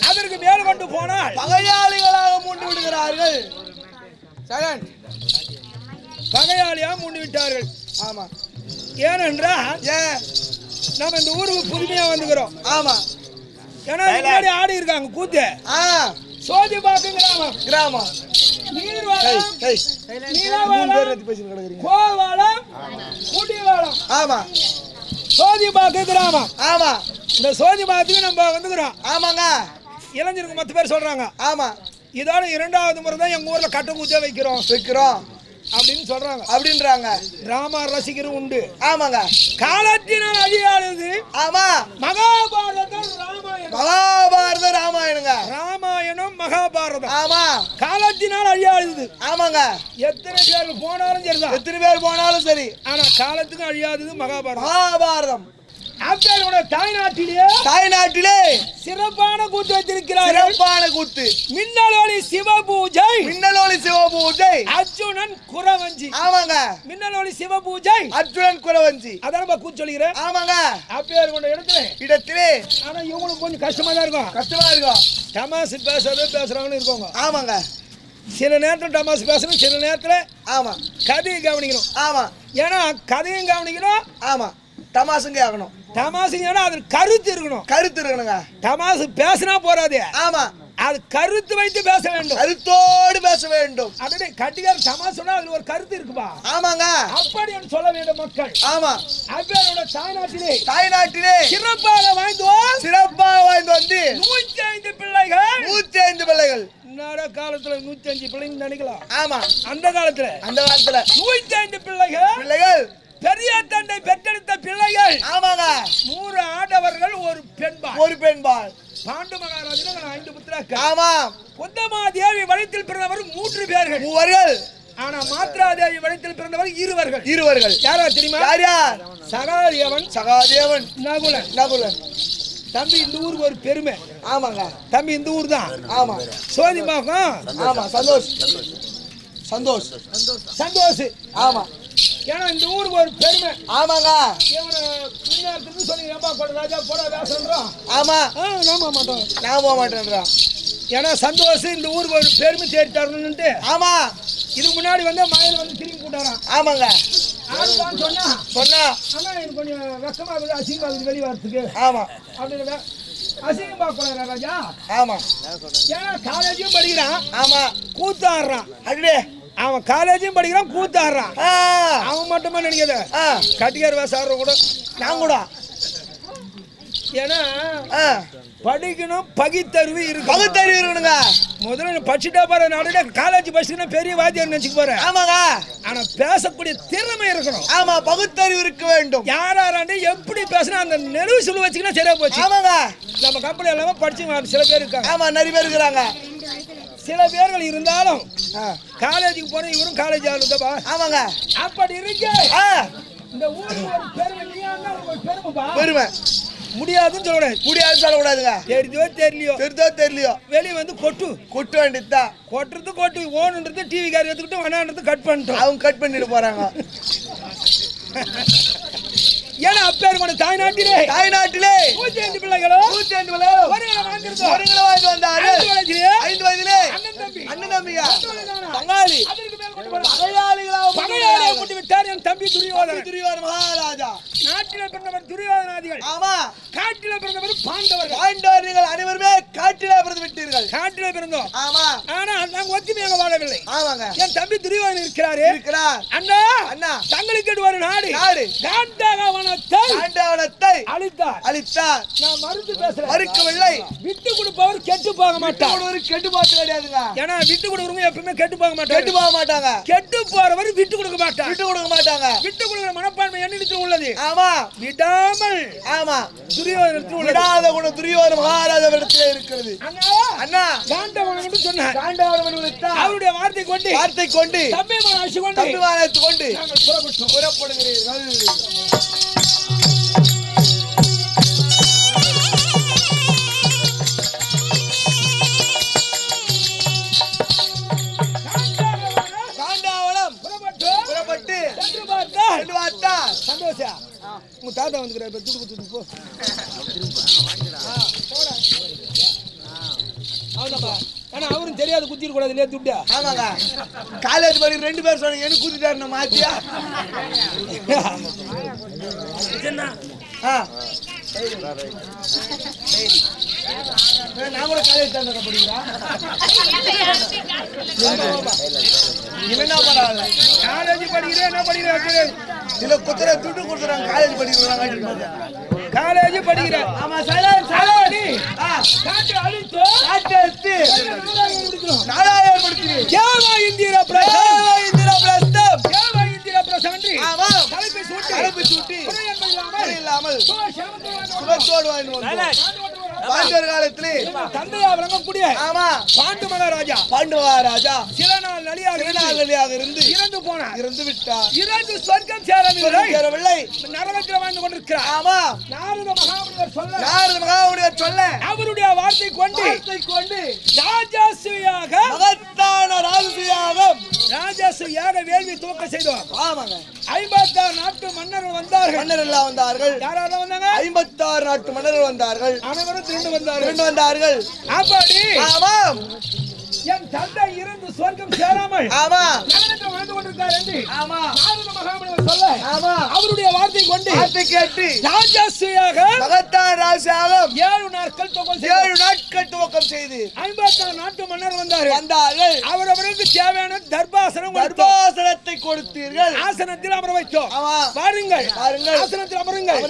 அதற்கு மேல் கொண்டு போனால் பகையாளிகளாக மூண்டு விடுகிறார்கள். பகையாளியா மூண்டு விட்டார்கள். ஆமா, ஏனென்றால் நம்ம இந்த ஊருக்கு புதுமையா வந்துக்கிறோம். ஆமா, ஏன்னா முன்னாடி ஆடி இருக்காங்க கூத்து. சோதிபாக்கம் கிராமம் கிராமம் நீர்வாளம் கோவாளம் குடிவாளம். ஆமா, சோதிபாக்கம் கிராமம். ஆமா, இந்த சோதிபாக்கத்துக்கு நம்ம வந்துக்கிறோம். ஆமாங்க, இளைஞருக்கு 10 பேர் சொல்றாங்க. ஆமா, இதோட 2வது முறை தான் எங்க ஊர்ல கட்ட கூத்தே வைக்கிறோம் அப்படின்னு சொல்றாங்க. அப்படின்றாங்க. ராம ரசிகரும் உண்டு. ஆமாங்க, காலத்தினால் அழியாதது. ஆமா, மகாபாரதம் ராமாயணம். மகாபாரத ராமாயணங்க. ராமாயணம் மகாபாரதம். ஆமா, காலத்தினால் அழியாதது. ஆமாங்க, எத்தனை பேர் போனாலும் சரிதான், எத்தனை பேர் போனாலும் சரி, ஆனா காலத்துக்கு அழியாதது மகாபாரதம். மகாபாரதம் அப்பேரோட தாய்நாட்டிலே சிறப்பான கூத்து வைத்திருக்கிறார். சிறப்பான கூத்து. மின்னலோலி சிவபூஜை. மின்னலோலி சிவபூஜை. அர்ஜுனன் குறவஞ்சி. ஆமாங்க, மின்னலோலி சிவபூஜை அர்ஜுனன் குறவஞ்சி. அதான் நம்ம கூத்து சொல்லிக்கிறேன். ஆமாங்க, அப்பேர் கொண்ட இடத்திலே ஆனா இவங்களுக்கு கொஞ்சம் கஷ்டமா தான் இருக்கும். கஷ்டமா இருக்கும். தமாசு பேசுறாங்கன்னு இருக்கோங்க. ஆமாங்க, சில நேரத்துல தமாசு பேசணும், சில நேரத்துல ஆமா கதையை கவனிக்கணும். ஆமா, ஏன்னா கதையும் கவனிக்கணும். ஆமா, தமாசுங்க ஆகணும். தமாசு ஏன்னா அது கருத்து இருக்கணும். கருத்து இருக்கணுங்க. தமாசு பேசினா போறாது. ஆமா, அது கருத்து வைத்து பேச வேண்டும். கருத்தோடு பேச வேண்டும். அதே கட்டிகார தமாசு சொன்னா அதுல ஒரு கருத்து இருக்குப்பா. ஆமாங்க, அப்படி என்று சொல்ல வேண்டும் மக்கள். ஆமா, அப்பேரோட தாய்நாட்டிலே சிறப்பாக வாழ்ந்து வந்து 105 பிள்ளைகள். 105 பிள்ளைகள். இன்னொரு காலத்துல 105 பிள்ளைங்க நினைக்கலாம். ஆமா, அந்த காலத்துல 105 பிள்ளைகள். பெரிய தந்தை பெற்றெடுத்த பிள்ளைகள். ஆமாங்க, 100 ஆடவர்கள், ஒரு பெண்பாள். பாண்டு மகாராஜன் 5 புத்திரர்கள். ஆமா, குந்தமா தேவி வயிற்றில் பிறந்தவர் 3 பேர்கள். மூவர்கள். ஆனா மாத்ரா தேவி வயிற்றில் பிறந்தவர் இருவர்கள். யாரா தெரியுமா? யார்? சகாதேவன், நகுலன். தம்பி இந்த ஊருக்கு ஒரு பெருமை. ஆமாங்க, தம்பி இந்த ஊர் தான். ஆமா, சோதிபாக்கம். ஆமா, சந்தோஷ். ஆமா, ஏன்னா இந்த ஊருக்கு ஒரு பெருமை. ஆமாங்க, ராஜா போட வேசன்றோம். ஆமா, நான் போக மாட்டேன்றான். ஏன்னா சந்தோஷ் இந்த ஊருக்கு ஒரு பெருமை தேடி தரணும்ட்டு. ஆமா, இதுக்கு முன்னாடி வந்து மயில் வந்து திரும்பி போட்டாராம். ஆமாங்க, சொன்னா ஆனா எனக்கு கொஞ்சம் வெக்கமா இருக்குது, அசிங்கமா இருக்குது வெளியே வரத்துக்கு. ஆமா, அப்படின்னு அசிங்கம் பார்க்க ராஜா. ஆமா, ஏன்னா காலேஜும் படிக்கிறான். ஆமா, கூத்தாடுறான். அடே, அவன் காலேஜும் படிக்கிறான், கூத்தாடுறான். அவன் மட்டுமா நினைக்காத, கட்டிக்கார வேசாடுற கூட நான் கூட. ஏன்னா படிக்கணும், பகுத்தறிவு இருக்கணுங்க. முதல்ல படிச்சுட்டா பாரு, நாடு காலேஜ் படிச்சுன்னா பெரிய வாத்தியார் நினைச்சுக்க போறேன். ஆமாங்க, ஆனா பேசக்கூடிய திறமை இருக்கணும். ஆமா, பகுத்தறிவு இருக்க வேண்டும். யாராண்டு எப்படி பேசினா அந்த நெருவு சொல்லு வச்சுக்கினா சரியா போச்சு. ஆமாங்க, நம்ம கம்பெனி எல்லாமே படிச்சு சில பேர் இருக்காங்க. ஆமா, நிறைய பேர் இருக்கிறாங்க. சில பேர்கள் இருந்தாலும் காலேஜுக்கு போன இவரும் காலேஜ் ஆளுதப்பா. ஆமாங்க, அப்படி இருக்கு. இந்த ஊருக்கு ஒரு பெருமை முடியாதுன்னு சொல்லக்கூடாதுங்க. தெரியுதோ தெரியலையோ வெளியே வந்து கொட்டு வேண்டியதுதான். கொட்டு ஓனுன்றது டிவி கார் எடுத்துக்கிட்டு வனான்றது கட் பண்ணிட்டோம். அவங்க கட் பண்ணிட்டு போறாங்க. ஏன்னா அப்பேர் தாய்நாட்டிலே 105 பிள்ளைகளோ 5 வயதிலே அண்ணன் தம்பியா பங்காளி பகையாளியை கொண்டு விட்டார் என் தம்பி துரியோதனன். துரியோதன மகாராஜா. நாட்டில பிறந்தவர் துரியோதனாதிகள், ஆமா. காட்டில பிறந்தவர் பாண்டவர்கள். பாண்டவர்கள் அனைவருமே காட்டிலே பிறந்து விட்டீர்கள். காட்டில பிறந்தோம், ஆமா. ஆனா நாங்க ஒத்துமையாக வாழவில்லை. ஆமாங்க. என் தம்பி துரியோதனன் இருக்கிறாரு. இருக்கிறார். அண்ணா அண்ணா தங்களுக்கு ஒரு நாடு காண்டவனத்தை அழித்தார். அழித்தார். நான் மறுத்து பேசுறேன், மறுக்கவில்லை. விட்டு கொடுப்பவர் கெட்டு போக மாட்டார். ஒரு கெட்டு பாட்டு கிடையாதுங்க. ஏன்னா விட்டு கொடுக்குறவங்க எப்பவுமே கெட்டு போக மாட்டாங்க. கெட்டு போக மாட்டாங்க. கெட்டு போறவர் விட்டு கொடுக்க மாட்டார். விட்டு கொடுக்க மாட்டாங்க. விட்டு கொடுக்கிற மனப்பான்மை என்னிடத்தில் உள்ளது. ஆமா. விடாமல் ஆமா. துரியோதனத்தில் உள்ளது. விடாத குணம் துரியோதன மகாராஜாவிடத்திலே இருக்கிறது. அண்ணா காண்டவன் என்று சொன்னார். காண்டவன் அவருடைய வார்த்தை கொண்டு தம்பி மானத்தை கொண்டு நாங்கள் புறப்படுகிறீர்கள். புறப்பட்டு சந்தோஷா உங்க தாத்தா வந்துக்கிறார், துடுக்கு போ. ஆனா அவரும் தெரியாது குத்திட கூடாது இல்லையா துட்டா. ஆமாங்க. காலேஜ் படி 2 பேர் சொன்னீங்க, எனக்கு கூத்திட்டாரு நம்ம ஆச்சியா. நான் கூட காலேஜ் தான் படிக்கிறா. என்ன பரவாயில்ல, காலேஜ் படிக்கிறேன், என்ன படிக்கிறேன், இல்ல குத்துற துட்டு கொடுத்துறாங்க. காலேஜ் படிக்கிறாங்க. காலேஜ் படிக்கிறேன். ஆமா. சைலன்ஸ் சாலாடி காட்டு அழித்து நாடாயம் முடிச்சு கேவா இந்திரா பிரஸ்தம் ஆமா. தலைப்பை சூட்டி இல்லாமல் சுகத்தோடு பாண்டவர் காலத்திலே தந்தையா விளங்கக்கூடிய ஆமா பாண்டு மகாராஜா சில நாள் நலியாக இருந்து இறந்து விட்டார். இறந்து சொர்க்கம் சேரவில்லை, நரகத்தில் வாழ்ந்து கொண்டிருக்கிறார். ஆமா. நாரத மகாமுனிவர் சொல்ல அவருடைய வார்த்தை கொண்டு ராஜாசுயாக மகத்தான ராஜாசுயாக வேள்வி துவக்க செய்தோம். ஆமாங்க. 56 நாட்டு மன்னர்கள் வந்தார்கள். யாரெல்லாம் வந்தாங்க? 56 நாட்டு மன்னர்கள் வந்தார்கள். அனைவரும் திரண்டு வந்தார்கள். அப்படி ஆமாம். என் தந்தை இருந்து சொர்க்கம் சேராமல் ஆமா நரகத்தில் வாழ்ந்து கொண்டிருக்கார் என்று ஆமா நாரத மகாமுனிவர் சொல்ல ஆமா அவருடைய வார்த்தை கொண்டு கேட்டு ராஜாசுயாக மகத்தான ராஜாக 7 நாட்கள் துவக்கம் செய்து 56 நாட்டு மன்னர் வந்தார்கள். அவரவருக்கு தேவையான தர்பாசனத்தை கொடுத்தீர்கள். ஆசனத்தில் அமர வைத்தோம். ஆமா. பாருங்கள் ஆசனத்தில் அமருங்கள்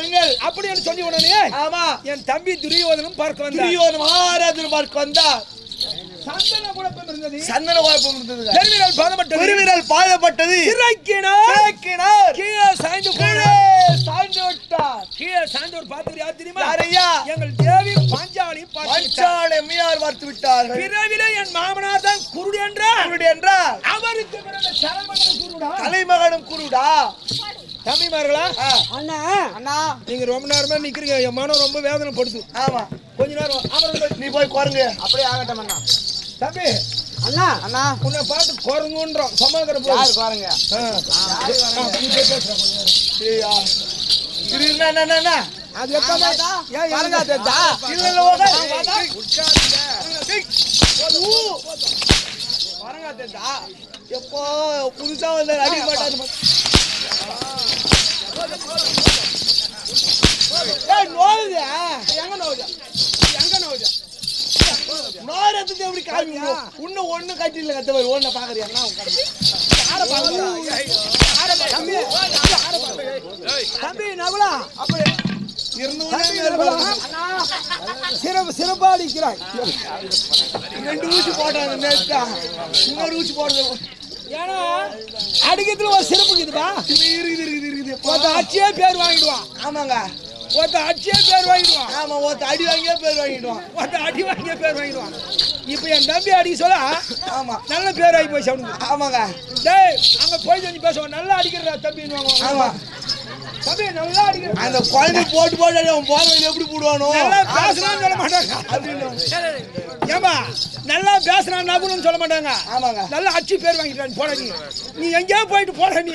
அப்படி என்று சொல்லி உடனே ஆமா என் தம்பி துரியோதனும் பார்க்க வந்தார். துரியோதன மகாராஜன் பார்க்க வந்தார். சந்தன குழப்பம் இருந்தது. பெருவிரல் பாதப்பட்டது. சிரைக்கினார். கீழே சாய்ந்து விட்டார். கீழே சாய்ந்தவர் பார்த்தது யார் தெரியுமா? யாரையா? எங்கள் தேவி பாஞ்சாலி அம்மையார் பார்த்து விட்டார்கள். பிறவிலே என் மாமனார் தான் குருடு என்றார். அவருக்கு பிறந்த தலைமகனும் குருடா. தம்பிமார்களா? அண்ணா நீங்க ரொம்ப நேரமா நிக்கிறீங்க, என் மனம் ரொம்ப வேதனைப்படுது. ஆமா கொஞ்ச நேரம் நீ போய் குரங்கு. அப்படியே ஆகட்டும் அண்ணா. தம்பி அண்ணா உன்னை பார்த்து குரங்குன்றோம். சமாதான குரங்க அது எப்போ புதுசா வந்து அடிக்க மாட்டாங்க. எப்படி காமிங்க? இன்னும் ஒண்ணு கட்டில கத்தவர் ஒண்ணு பாக்குறியா? தம்பி நவலா அப்படி சிறப்பா அடிக்கிறாய். 2 ஊசி போட்டாங்க. இன்னொரு ஊசி போடுறது. ஏன்னா அடிக்கிறதுல ஒரு சிறப்பு இருக்குதுப்பா. இருக்குது. அச்சியே பேர் வாங்கிடுவான். ஆமாங்க. அடியே பேர் வாங்கிடுவான். ஆமா அடி வாங்கியே பேர் வாங்கிடுவான். அடி வாங்கியே பேர் வாங்கிடுவான். இப்ப என் தம்பி அடிக்க சொல்ல ஆமா நல்ல பேர் ஆகி போய் அவனுக்கு. ஆமாங்க. டேய் அங்க போய் சொல்லி பேசுவான், நல்லா அடிக்கிறா தம்பின்னு. ஆமா தம்பி நல்லா அடிக்கிற. அந்த குழந்தை போட்டு அவன் போற எப்படி போடுவானோ நல்லா பேசுறான்னு சொல்ல மாட்டாங்க அப்படின்னு. ஏமா நல்லா பேசுறான் நகுன்னு சொல்ல மாட்டாங்க. ஆமாங்க. நல்லா அடிச்சு பேர் வாங்கிட்டான்னு போட. நீ எங்கேயோ போயிட்டு போட. நீ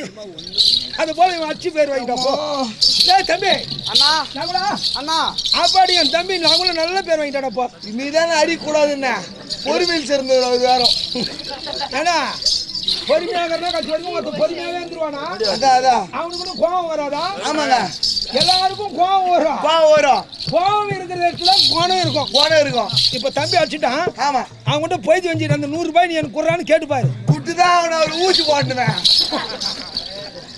அது போல இவன் அச்சு பேர் வாங்கிட்டான் போ. டேய் தம்பி அண்ணா நகுலா அண்ணா அப்பாடி என் தம்பி நகுல நல்ல பேர் வாங்கிட்டாடா போ. நீதானே அடிக்கூடாதுண்ணே பொறுமையில் சேர்ந்தது அது வேற. ஏன்னா பொறுமையாகிறதா கட்சி வரைக்கும் மொத்தம் பொறுமையாவே இருந்துருவானா? அதான் அவனுக்கு கூட கோபம் வராதா? ஆமாங்க எல்லாருக்கும் கோபம் வரும். வரும் கோபம் இருக்கிற இடத்துல கோணம் இருக்கும். கோணம் இருக்கும். இப்ப தம்பி அடிச்சுட்டான். ஆமா அவன்கிட்ட போய் வஞ்சிட்டு அந்த 100 ரூபாய் நீ எனக்கு குடுறான்னு கேட்டுப்பாரு. குட்டுதான் அவனை ஒரு ஊசி போட்டுவேன்.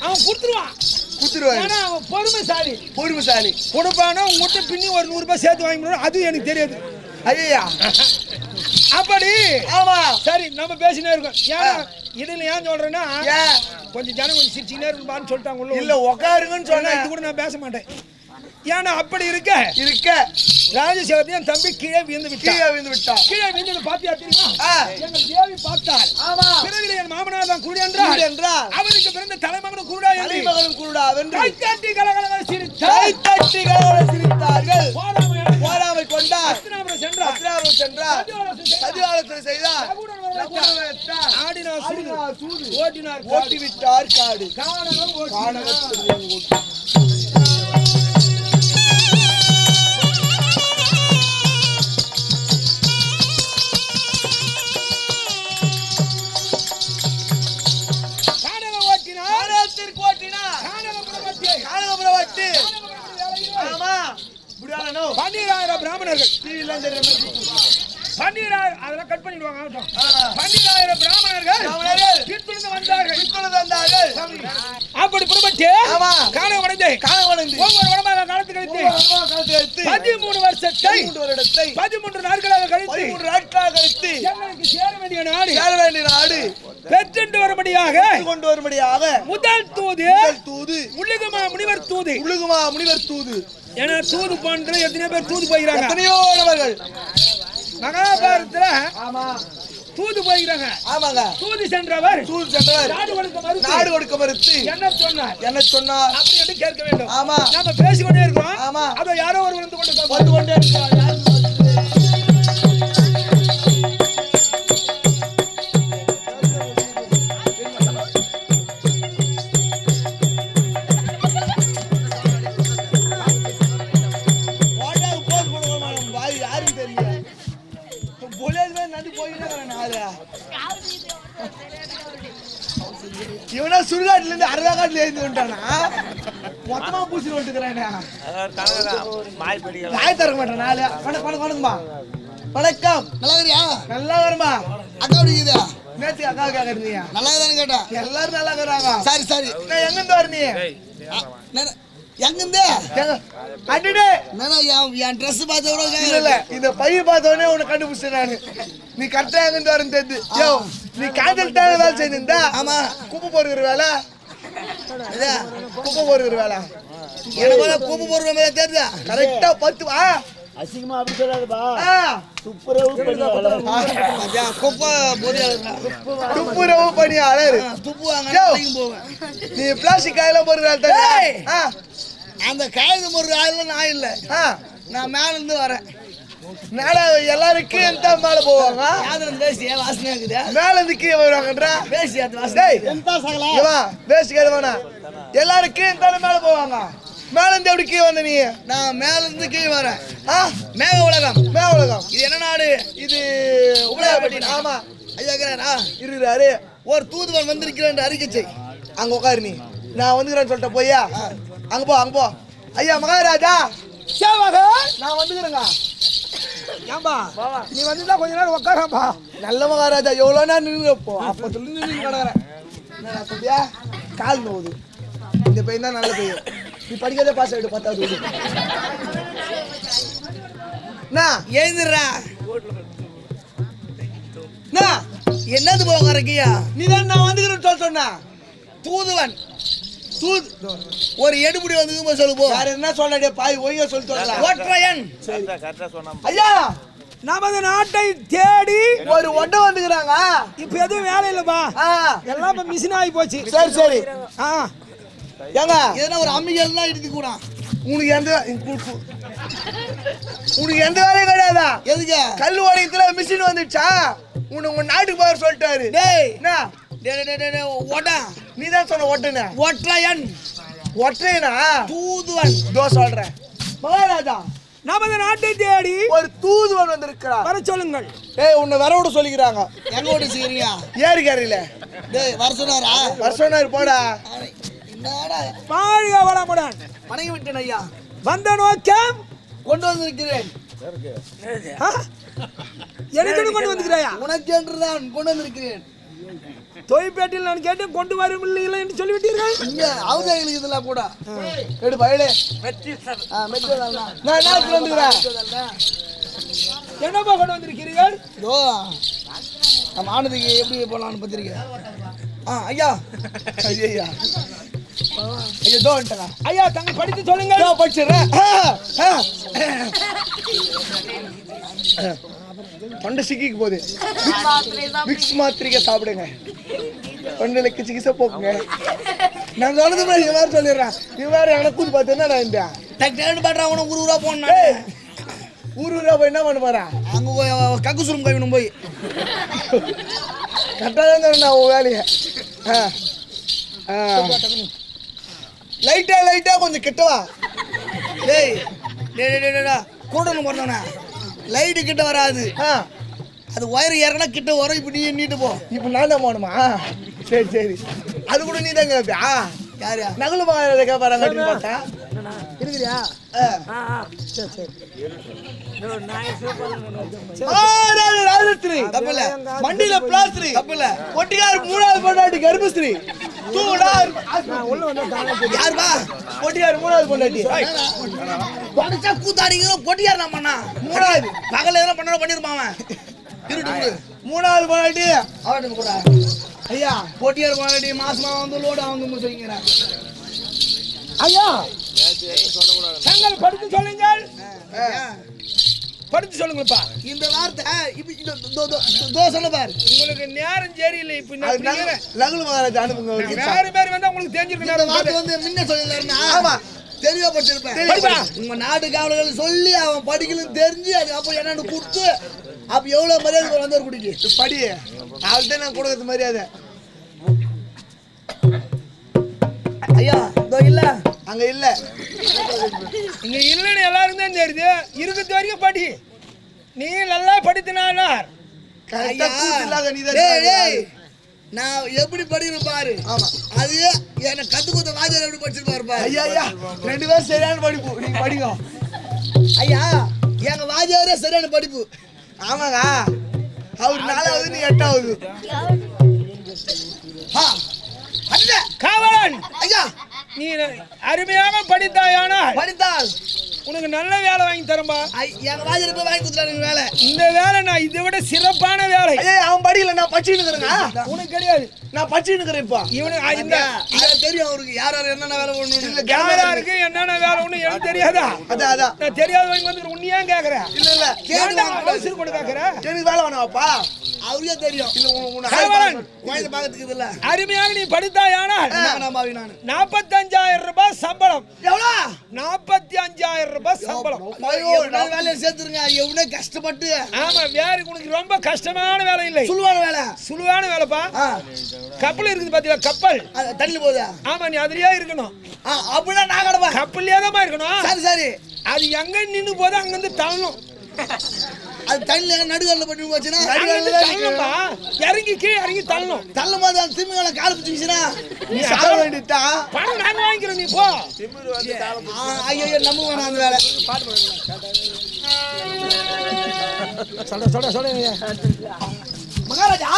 அவன் கொடுத்துருவான். குத்துருவான். ஏன்னா அவன் பொறுமைசாலி. பொறுமைசாலி கொடுப்பானா உங்கள்கிட்ட பின்னி ஒரு 100 ரூபாய் சேர்த்து வாங்கி அது எனக்கு தெரியாது. ஐயா அப்படி ஆமா சரி நம்ம பேசினே இருக்கோம். ஏன் இதுல ஏன் சொல்றேன்னா ஏன் கொஞ்சம் ஜனம் கொஞ்சம் சிரிச்சுனே இருக்குன்னு சொல்லிட்டாங்க. இல்ல உட்காருங்கன்னு சொன்னா இது கூட நான் பேச மாட்டேன். ஏன்னா அப்படி இருக்க ராஜசேகரத்தையும் தம்பி கீழே விழுந்து விட்டான். கீழே விழுந்து பாத்தியா தெரியுமா? எங்கள் தேவி பார்த்தாள். ஆமா பிறகு என் மாமனார் தான் குருடு என்றால் அவருக்கு பிறந்த தலைமகனும் குருடா என்று கை தட்டி கலகல சிரித்தார்கள். போராமை கொண்டார். அஸ்தினாபுரம் சென்றார். சதிவாலத்தை செய்தார். ஆடினார் சூது ஓட்டினார் ஓட்டிவிட்டார் காடு. பன்னீராயிரம் பிராமணர்கள் 12,000 கட் பண்ணிடுவாங்க. 12,000 பிராமணர்கள் பின்தொடர்ந்து வந்தார்கள். அப்படி புறப்பட்டு காணம் அடைந்து ஒவ்வொரு வடமாக காலத்து கழித்து 13 வருடத்தை 13 நாட்களாக கழித்து எங்களுக்கு சேர வேண்டிய நாடு பெற்றென்று வரும்படியாக முதல் தூது முள்ளுகுமா முனிவர் தூது. ஏன்னா தூது பண்ற எத்தனையோ பேர் தூது போகிறாங்க. எத்தனையோ நபர்கள் மகாபாரதத்துல தூது போகிறாங்க. ஆமாங்க தூது சென்றவர் நாடு கொடுக்க மறுத்து என்ன சொன்னார் அப்படி என்று கேட்க வேண்டும். ஆமா நாம பேசிக்கொண்டே இருக்கிறோம். ஆமா அதை யாரோ ஒரு வந்து கொண்டே இருக்கிறார். இவனா சுடுகாட்டுல இருந்து அறுபதாக்காட்டுல எழுந்து வந்துட்டானா? மொத்தமா பூசி வந்துக்கிறானே. வாய் திறக்க மாட்டேன். வணக்கம்மா. வணக்கம். நல்லா இருக்கியா? நல்லா வருமா? அக்கா இருக்குதா? நேற்று அக்காவுக்காக இருந்தீங்க. நல்லா தானே கேட்டா? எல்லாரும் நல்லா இருக்கிறாங்க. சரி நான் எங்க இருந்து வரீங்க? எங்கிருந்து அடிடே என் ட்ரெஸ் பார்த்தவங்க இல்ல இந்த பைய பார்த்தவனே உன்னை கண்டுபிடிச்சேன் நானு. நீ கரெக்டா எங்கிருந்து வரேன்னு தெரியுது. யோ நீ காதல் தானே வேலை செய்திருந்தா? ஆமா குப்பை போடுகிற வேலை. குப்பை போடுகிற வேலை எனக்கு குப்பை போடுற வேலை தெரியுதா? கரெக்டா 10 அசிங்கமா அப்படி சொல்லாதப்பா. துப்புரவு பணியாளர். துப்பு வாங்க நீ பிளாஸ்டிக் காயெல்லாம் போடுற அந்த காகிதம் ஒரு ஆயில நான் இல்ல. நான் மேல இருந்து வரேன். மேல எல்லாருக்கும் தான் மேல போவாங்க. வாசனை இருக்குது. மேல இருந்து கீழே வருவாங்கன்றா பேசி அந்த வாசனை பேசி கேடுவானா? எல்லாருக்கும் தான் மேல போவாங்க. மேல இருந்து எப்படி கீழே வந்த நீ? நான் மேல இருந்து கீழே வரேன். மேக உலகம். இது என்ன நாடு? இது உலகப்பட்டினம். ஆமா ஐயா இருக்கிறாரா? இருக்கிறாரு. ஒரு தூதுவன் வந்திருக்கிறேன் அறிக்கை. அங்க உட்காரு நீ. நான் வந்துக்கிறேன்னு சொல்லிட்ட போய்யா? அங்க போ. ஐயா மகாராஜா நான் வந்துக்கிறேங்க. ஏன்பா நீ வந்துதான் கொஞ்ச நேரம் உட்காரப்பா. நல்ல மகாராஜா எவ்வளோ நேரம் நின்றுப்போ அப்ப சொல்லி நின்று கிடக்குறேன். என்ன சொல்லியா? கால் நோவுது. இந்த பையன் தான் நல்ல பையன். நீ படிக்காதே பாஸ் ஆகிட்டு 10வது. எழுந்துடுறா. என்னது போக இருக்கியா? நீ தான் நான் வந்துக்கிறேன்னு சொன்ன தூதுவன் ஒரு எடுபடி வந்து சொல்லு போ. வேற என்ன சொன்னே பாய் ஒய்யா சொல்லி சொல்லலாம். ஒற்றையன் ஐயா நமது நாட்டை தேடி ஒரு ஒட்டை வந்துக்கிறாங்க. இப்ப எதுவும் வேலை இல்லப்பா. எல்லாம் இப்ப மிஷின் ஆகி போச்சு. சரி ஏங்க எதனா ஒரு அம்மிகள் தான் இடித்து கூட உனக்கு எந்த வேலையும் கிடையாதா? எதுக்கு? கல் ஓடையத்துல மிஷின் வந்துச்சா? உங்க நாட்டுக்கு போக சொல்லிட்டாரு. டேய் என்ன ஓட்டா நீ தான் சொன்ன ஓட்டுன ஒற்றையன் ஒற்றையனா தூதுவன் தோ சொல்றேன் மகாராஜா நமது நாட்டை தேடி ஒரு தூதுவன் வந்திருக்கிறார் வர சொல்லுங்கள். ஏய் உன்னை வர விட சொல்லிக்கிறாங்க எங்க ஓட்டு செய்யறியா ஏறி கேறில டேய் வர சொன்னாரா வருஷம் போடா என்னடா வாழ்க வளமுடன். வணங்கி விட்டேன் ஐயா வந்த நோக்கம் கொண்டு வந்திருக்கிறேன் ஆ? எனக்கு கொண்டு வந்துக்கிறாயா? உனக்கு என்றுதான் கொண்டு வந்திருக்கிறேன் தொய்பேட்டில் நான் கேட்டு கொண்டு வரும் இல்லை என்று சொல்லிவிட்டீர்கள். இங்க அவதாரிகளுக்கு இதெல்லாம் கூட எடு பயலே மெட்ரோதான் நான் என்ன வந்துக்கிறேன் என்னப்பா கொண்டு வந்திருக்கிறீர்கள்? இதோ நம்ம ஆனதுக்கு எப்படி போலான்னு பத்திரிக்கை ஐயா ஐயா ஐயா தோ வந்துட்டா ஐயா தங்க படித்து சொல்லுங்கள். படிச்சிடுறேன் தொண்டை சிக்கிக்கு போகுது விக்ஸ் மாத்திரிக்கை சாப்பிடுங்க தொண்டைக்கு சிகிச்சை போக்குங்க நான் சொன்னது மாதிரி இவன் வேறு சொல்லிடுறேன் இவன் வேறு எனக்கு கூத்து பார்த்தேன்னா நான் இந்த டக்குனு பாடுறா உன ஊரா போனேன் ஊரா போய் என்ன பண்ண போறேன் அங்க போய் கக்கு சுரும் கவினும் போய் கரெக்டாக தான் தரேன் உன் வேலையை லைட்டா கொஞ்சம் கிட்டவா டேய் டேய் டேய் டேய் கூடணும் போறதானே லைட்டு கிட்ட வராது அது ஒயர் ஏறனா கிட்ட வரும் இப்படி நீட்டு போ இப்போ நான் தான் போகணுமா சரி அது கூட நீ தான் கேட்பியா யாரு நகுல மகாராஜா கேட்பாராங்க அப்படின்னு பார்த்தா இருக்குறியா ராஜஸ்ரீ தப்பில்ல மண்டியில பிளாஸ்திரி தப்பில்ல ஒட்டிகார் 3வது பொண்டாட்டி கர்ப்பஸ்ரீ தூடார் யாருப்பா ஒட்டிகார் 3வது பொண்டாட்டி படிச்சா கூத்தாடிங்க பொட்டியார் நான் பண்ணா 3வது பகல எதனா பண்ணா பண்ணிருப்பான் அவன் இருட்டு 3வது பொண்டாட்டி அவன் கூட ஐயா பொட்டியார் பொண்டாட்டி மாசமா வந்து லோடா வந்து சொல்லிங்கிறேன் ஐயா தங்கள் படித்து சொல்லுங்கள். படித்து சொல்லுங்கப்பா. இந்த வார்த்தை இப்ப தோசை பாரு உங்களுக்கு நேரம் சரியில்லை. இப்ப நகுல மகாராஜா அனுப்புங்க வேற பேர் வந்தா உங்களுக்கு தெரிஞ்சிருக்க இந்த நேரம் வார்த்தை வந்து முன்ன சொல்லிருந்தாருன்னா ஆமா தெளிவா படிச்சிருப்பேன் உங்க நாட்டு காவலர்கள் சொல்லி அவன் படிக்கலன்னு தெரிஞ்சு அதுக்கப்புறம் என்னன்னு கொடுத்து அப்ப எவ்வளவு மரியாதை வந்தவர் குடிக்கு படி அவள்கிட்ட நான் கொடுக்கறது மரியாதை ஐயா இதோ இல்ல அங்க இல்ல இங்க இல்லைன்னு எல்லாரும் தான் தெரியுது. இருக்கிறது வரைக்கும் படி. நீ நல்லா படித்தினானா கரெக்டா கூத்து இல்லாத நீ டேய் தான் நான் எப்படி படிக்கிறேன் பாரு ஆமா அது என்ன கத்து கொடுத்த வாஜர் எப்படி படிச்சிருப்பாரு பாரு ஐயா ரெண்டு பேரும் சரியான படிப்பு நீங்க படிங்க ஐயா எங்க வாஜாரே சரியான படிப்பு ஆமாங்க அவர் 4வது நீ 8வது காவலன் ஐயா நீ அருமையாக படித்தாயானால் படித்தால் உனக்கு நல்ல வேலை வாங்கி தரம்பா. எங்க வாஜர் போய் வாங்கி கொடுத்துறாரு வேலை இந்த வேலை நான் இதை விட சிறப்பான வேலை. ஏய் அவன் படிக்கல நான் படிச்சிட்டு இருக்கேங்க உனக்கு கிடையாது. நான் படிச்சிட்டு இருக்கேன் இப்போ இவனுக்கு இந்த தெரியும் அவருக்கு யார் யார் என்னென்ன வேலை பண்ணணும் யாராருக்கு என்னென்ன வேலை ஒண்ணு எனக்கு தெரியாதா? அதான் நான் தெரியாத வாங்கி வந்து உன்னை ஏன் கேக்குறேன்? இல்ல அவசரம் கொண்டு கேக்குறேன். எனக்கு வேலை வேணாப்பா அவருக்கே தெரியும் இல்ல உன்னை காவலன் குழந்தை பார்க்கறதுக்கு இல்ல அருமையாக நீ படித்தாயானால் நான் பாவி நான் 45,000 ரூபாய் சம்பளம். எவ்வளோ 45,000 ரூபாய் சம்பளம். வேலையை சேர்த்துருங்க எவ்வளவு கஷ்டப்பட்டு ஆமா வேற உனக்கு ரொம்ப கஷ்டமான வேலை இல்லை. சொல்லுவான வேலை சுலுவான வேலைப்பா. கப்பல் இருக்குது பாத்தீங்களா கப்பல் தண்ணி போகுதா ஆமா நீ அதுலயே இருக்கணும். அப்படின்னா நான் கடப்பா கப்பல்லே தான் இருக்கணும். சரி சரி அது எங்க நின்னு போது அங்க இருந்து தள்ளணும். அது தண்ணில நடுகல்ல பண்ணி போச்சுன்னா தள்ளணும்பா. இறங்கி கீழே இறங்கி தள்ளணும். தள்ளும் போது அந்த திமிங்கல கால் பிடிச்சிச்சுன்னா நீ சாக வேண்டியதா பணம் நாங்க வாங்கிக்கிறோம் நீ போ. ஐயோ நம்ப வேணாம் அந்த வேலை மகாராஜா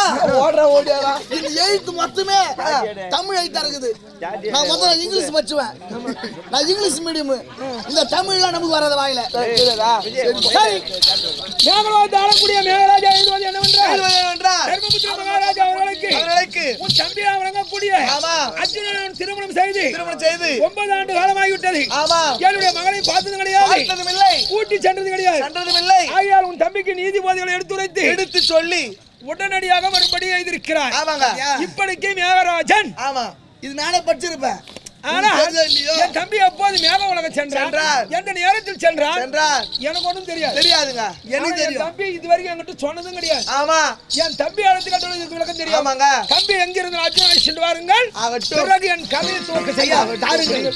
ஓடியாரா இந்த எழுத்து மொத்தமே தமிழ் எழுத்தா இருக்குது. நான் முதல்ல இங்கிலீஷ் படிச்சுவேன். நான் இங்கிலீஷ் மீடியம். இந்த தமிழ்லாம் நமக்கு வராத வாயில சரி மேகலோகத்தை ஆளக்கூடிய மேகராஜா எழுதுவது என்னவென்றால் தர்மபுத்திர மகாராஜா அவர்களுக்கு உன் தம்பியா வழங்கக்கூடிய அர்ஜுனன் திருமணம் செய்து 9 ஆண்டு காலமாகிவிட்டது. என்னுடைய மகளை பார்த்தது கிடையாது, கூட்டி சென்றது கிடையாது. ஆகையால் உன் தம்பிக்கு நீதிபதிகளை எடுத்து சொல்லி உடனடியாக மறுபடி எழுதியிருக்கிறார். இப்படிக்கு மேகராஜன் இது நானே படிச்சிருப்பேன். ஆனா தெரியுதோ இல்லையோ? என் தம்பி எப்போது மேக உலகம் சென்றார் எந்த நேரத்தில் சென்றார் எனக்கு ஒண்ணும் தெரியாது. தெரியாதுங்க. எனக்கு ஆனா என் தெரியும். தம்பி இதுவரைக்கும் என்கிட்ட சொன்னதும் கிடையாது. ஆமா. என் தம்பி அழைத்து கட்டுவது விளக்கம் தெரியும். ஆமாங்க. தம்பி எங்கிருந்து அர்ஜுனா சென்று வாருங்கள். ஆகட்டும். பிறகு என் கதையை துவக்க செய்ய தாருங்கள்.